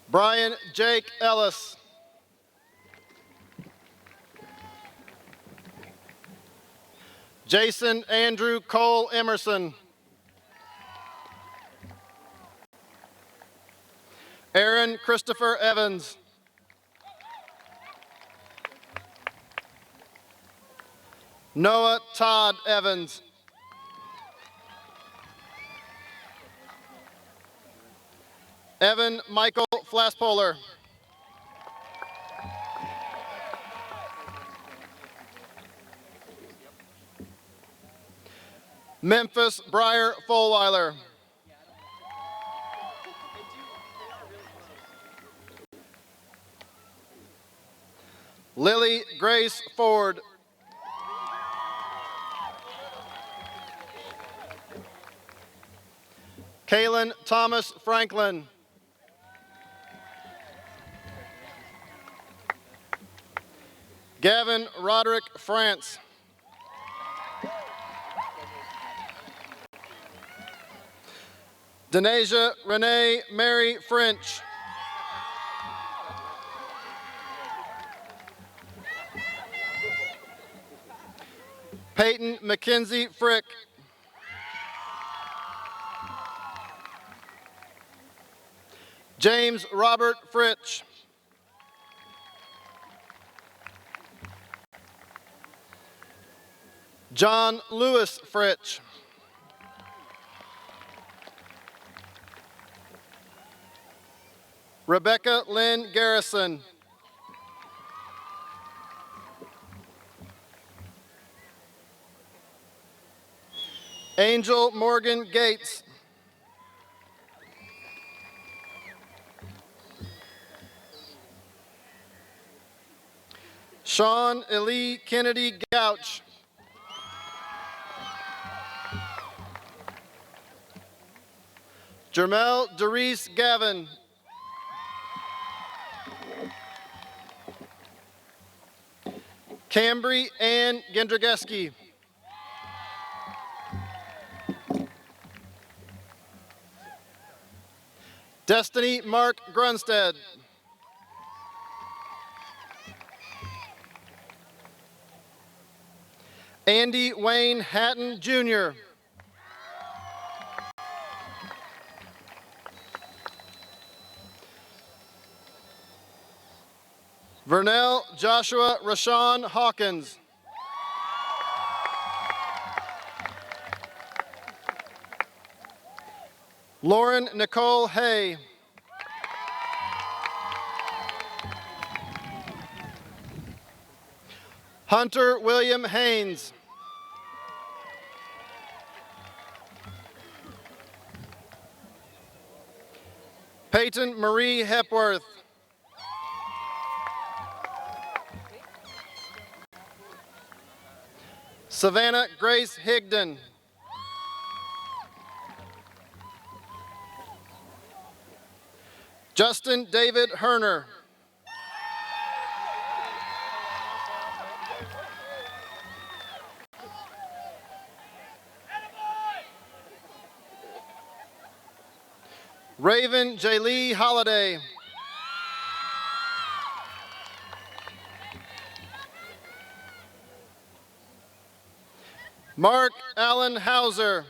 [SPEAKER 8] Brian Jake Ellis. Jason Andrew Cole Emerson. Aaron Christopher Evans. Noah Todd Evans. Evan Michael Flaspoler. Memphis Breyer Folweiler. Lily Grace Ford. Kalen Thomas Franklin. Gavin Roderick France. Denasia Renee Mary French. Peyton Mackenzie Frick. James Robert Fritsch. John Lewis Fritsch. Rebecca Lynn Garrison. Angel Morgan Gates. Sean Elie Kennedy Gouch. Jermel Derice Gavin. Cambry Ann Gendrigeski. Destiny Mark Grunstead. Andy Wayne Hatton Jr. Vernell Joshua Rashawn Hawkins. Lauren Nicole Hay. Hunter William Haynes. Peyton Marie Hepworth. Savannah Grace Higdon. Justin David Herner. Raven J. Lee Holiday. Mark Allen Hauser.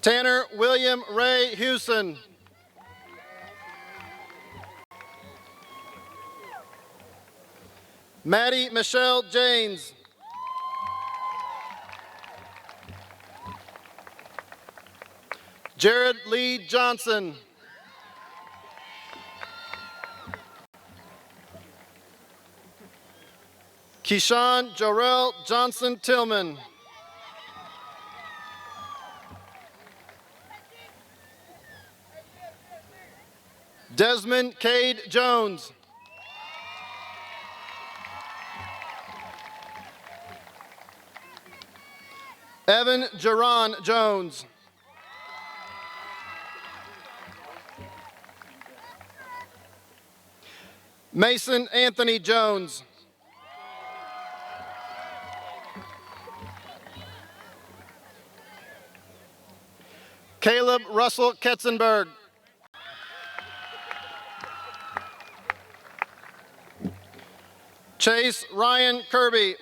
[SPEAKER 8] Tanner William Ray Hewson. Maddie Michelle James. Jared Lee Johnson. Keyshawn Jorel Johnson Tillman. Desmond Cade Jones. Evan Jaron Jones. Mason Anthony Jones. Caleb Russell Ketzenberg. Chase Ryan Kirby.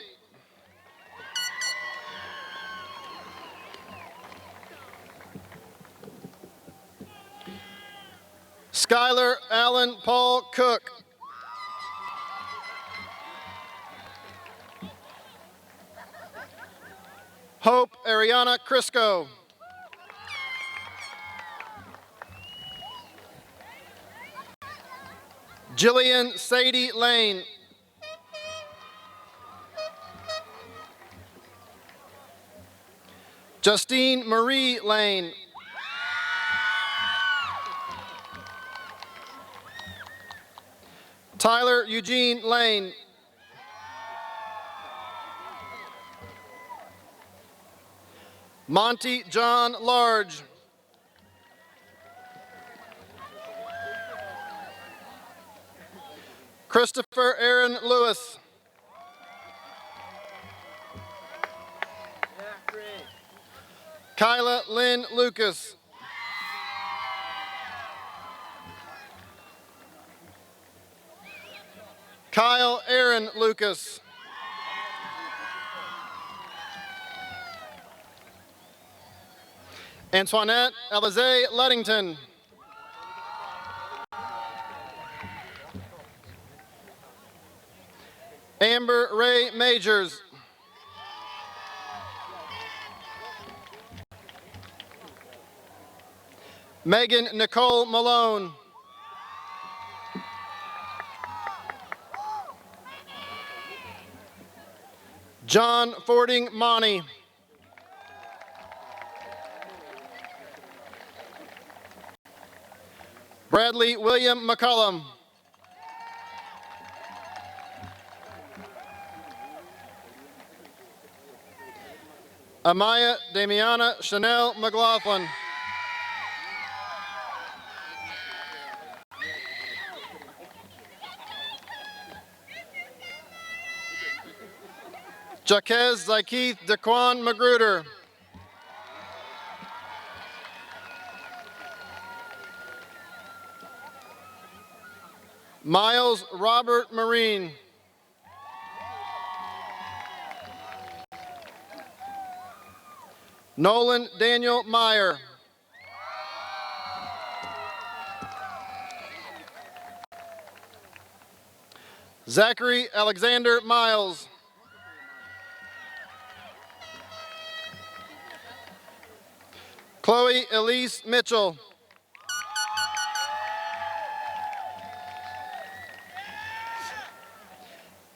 [SPEAKER 8] Skylar Allen Paul Cook. Hope Ariana Crisco. Jillian Sadie Lane. Justine Marie Lane. Tyler Eugene Lane. Monty John Large. Christopher Aaron Lewis. Kyla Lynn Lucas. Kyle Aaron Lucas. Antoinette Alize Luddington. Amber Ray Majors. Megan Nicole Malone. John Fording Monty. Bradley William McCullum. Amaya Damiana Chanel McLaughlin. Jaquez Zykeith Daquan Magruder. Miles Robert Marine. Nolan Daniel Meyer. Zachary Alexander Miles. Chloe Elise Mitchell.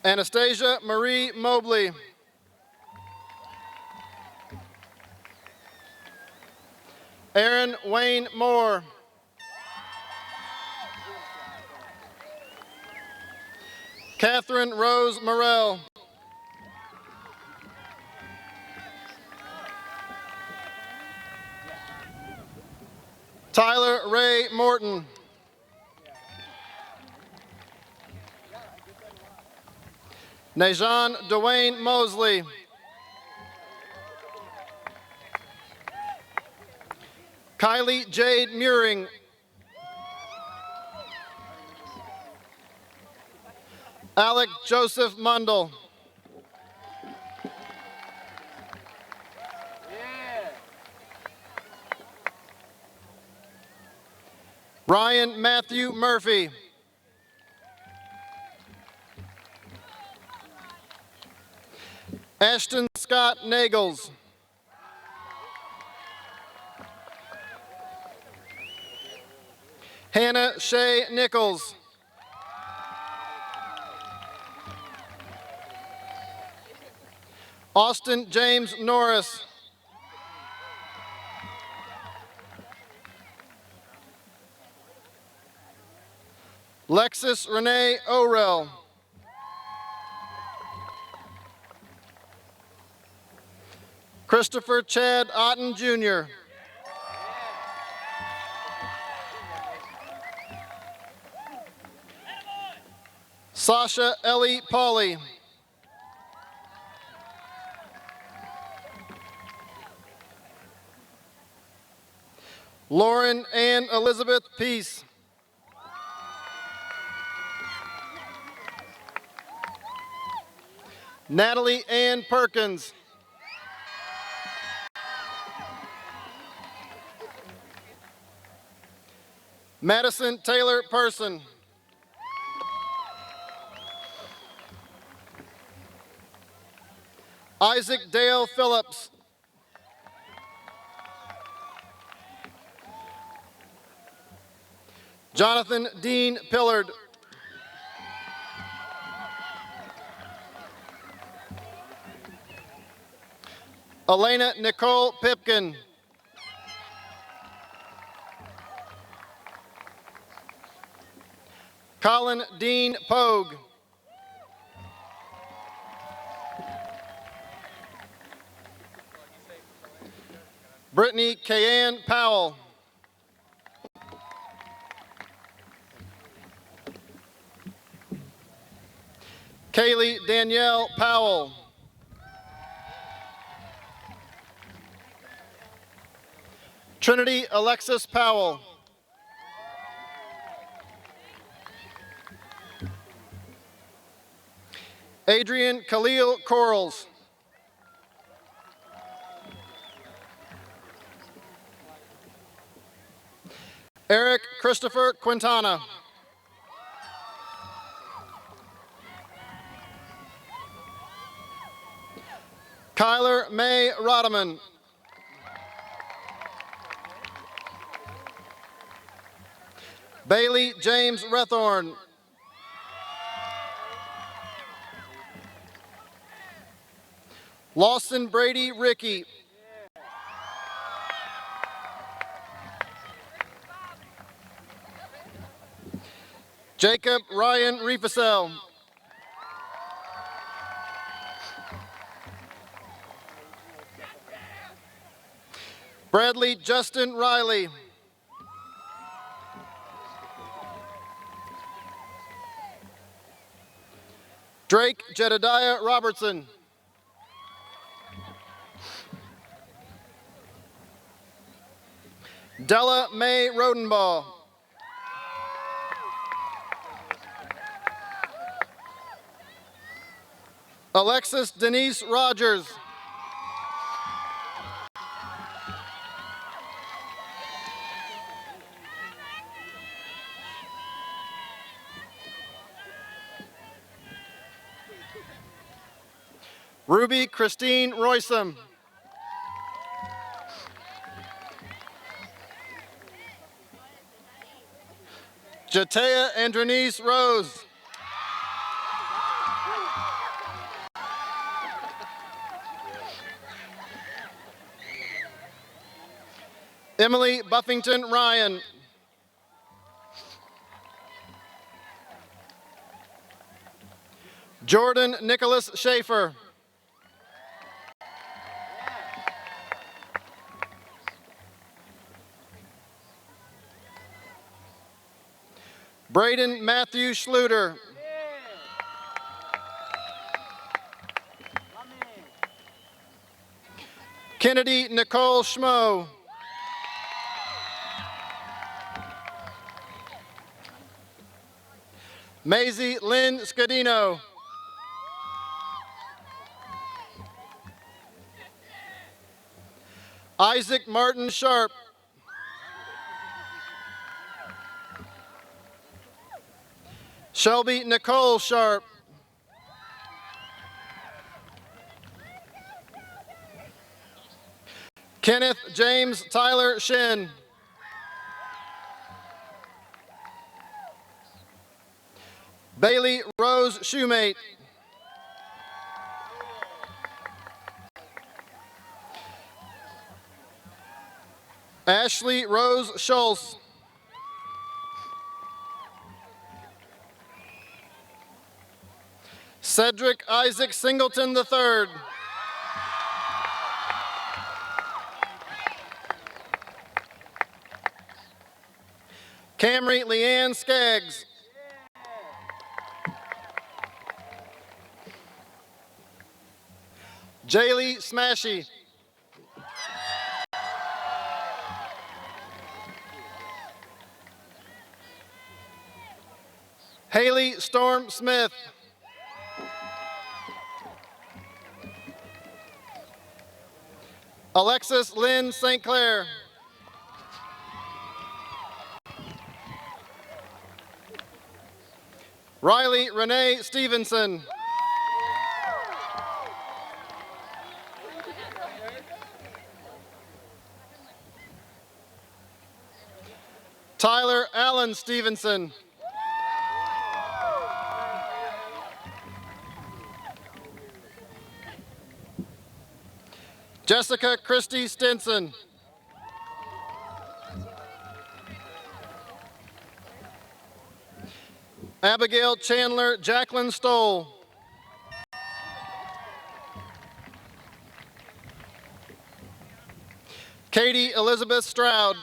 [SPEAKER 8] Anastasia Marie Mobley. Aaron Wayne Moore. Catherine Rose Morell. Tyler Ray Morton. Najan Dwayne Mosley. Kylie Jade Muring. Alec Joseph Mundell. Ryan Matthew Murphy. Ashton Scott Nagels. Hannah Shea Nichols. Austin James Norris. Lexus Renee Orell. Christopher Chad Otten Jr. Sasha Ellie Pauley. Lauren Ann Elizabeth Peace. Natalie Ann Perkins. Madison Taylor Person. Isaac Dale Phillips. Jonathan Dean Pillard. Elena Nicole Pipkin. Colin Dean Pogue. Brittany Kayanne Powell. Kaylee Danielle Powell. Trinity Alexis Powell. Adrian Khalil Corals. Eric Christopher Quintana. Kyler May Rodeman. Bailey James Rethorn. Lawson Brady Ricky. Jacob Ryan Riefesel. Bradley Justin Riley. Drake Jedediah Robertson. Della Mae Rodenbaugh. Alexis Denise Rogers. Ruby Christine Roysam. Jatea Andrenice Rose. Emily Buffington Ryan. Jordan Nicholas Schaefer. Braden Matthew Schluter. Kennedy Nicole Schmo. Maisie Lynn Scadino. Isaac Martin Sharp. Shelby Nicole Sharp. Kenneth James Tyler Shin. Bailey Rose Shoemate. Ashley Rose Schultz. Cedric Isaac Singleton III. Camry Leanne Skaggs. Jaylee Smashy. Haley Storm Smith. Alexis Lynn St. Clair. Riley Renee Stevenson. Tyler Allen Stevenson. Jessica Christie Stinson. Abigail Chandler Jacqueline Stoll. Katie Elizabeth Stroud.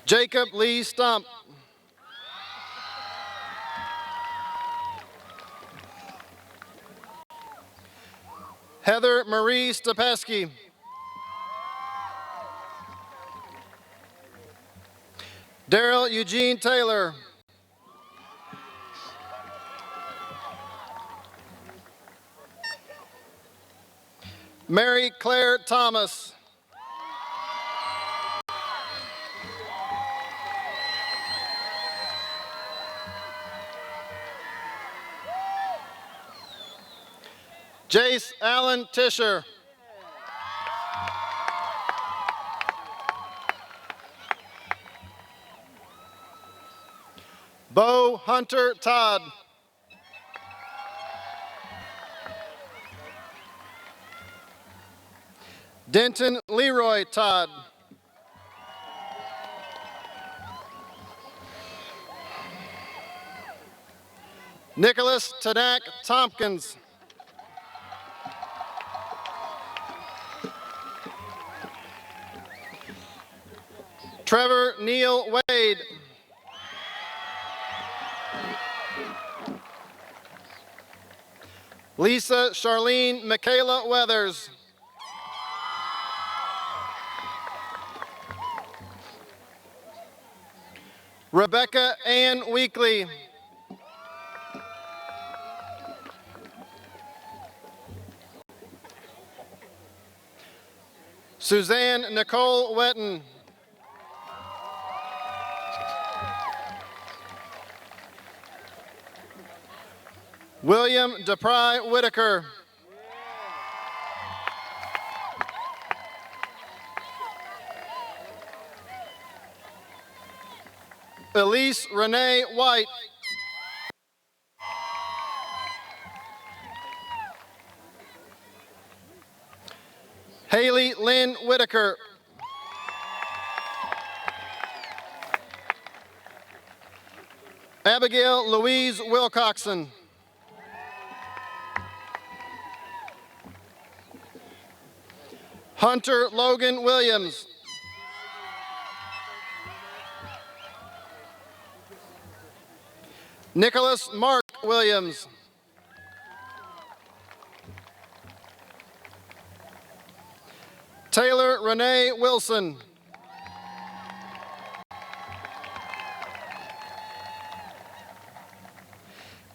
[SPEAKER 8] Jacob Lee Stump. Heather Marie Stepesky. Daryl Eugene Taylor. Mary Claire Thomas. Jace Allen Tischer. Bo Hunter Todd. Denton Leroy Todd. Nicholas Tanak Tompkins. Trevor Neal Wade. Lisa Charlene Michaela Weathers. Rebecca Ann Weekly. Suzanne Nicole Wetton. William DePry Whitaker. Elise Renee White. Haley Lynn Whitaker. Abigail Louise Wilcoxon. Hunter Logan Williams. Nicholas Mark Williams. Taylor Renee Wilson.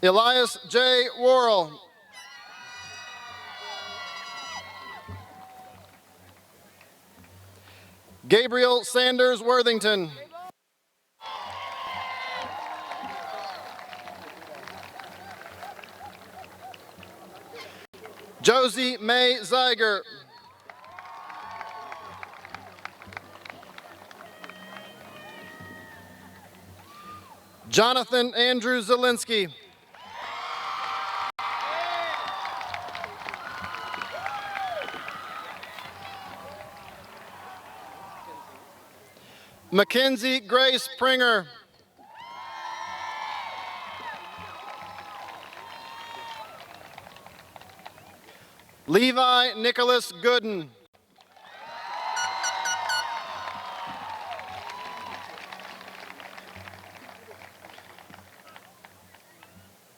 [SPEAKER 8] Elias J. Worrell. Gabriel Sanders Worthington. Josie Mae Zeiger. Jonathan Andrew Zielinski. Mackenzie Grace Pringer. Levi Nicholas Gooden.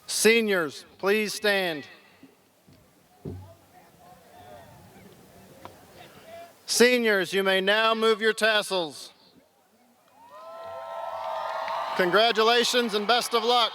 [SPEAKER 8] Seniors, please stand. Seniors, you may now move your tassels. Congratulations and best of luck.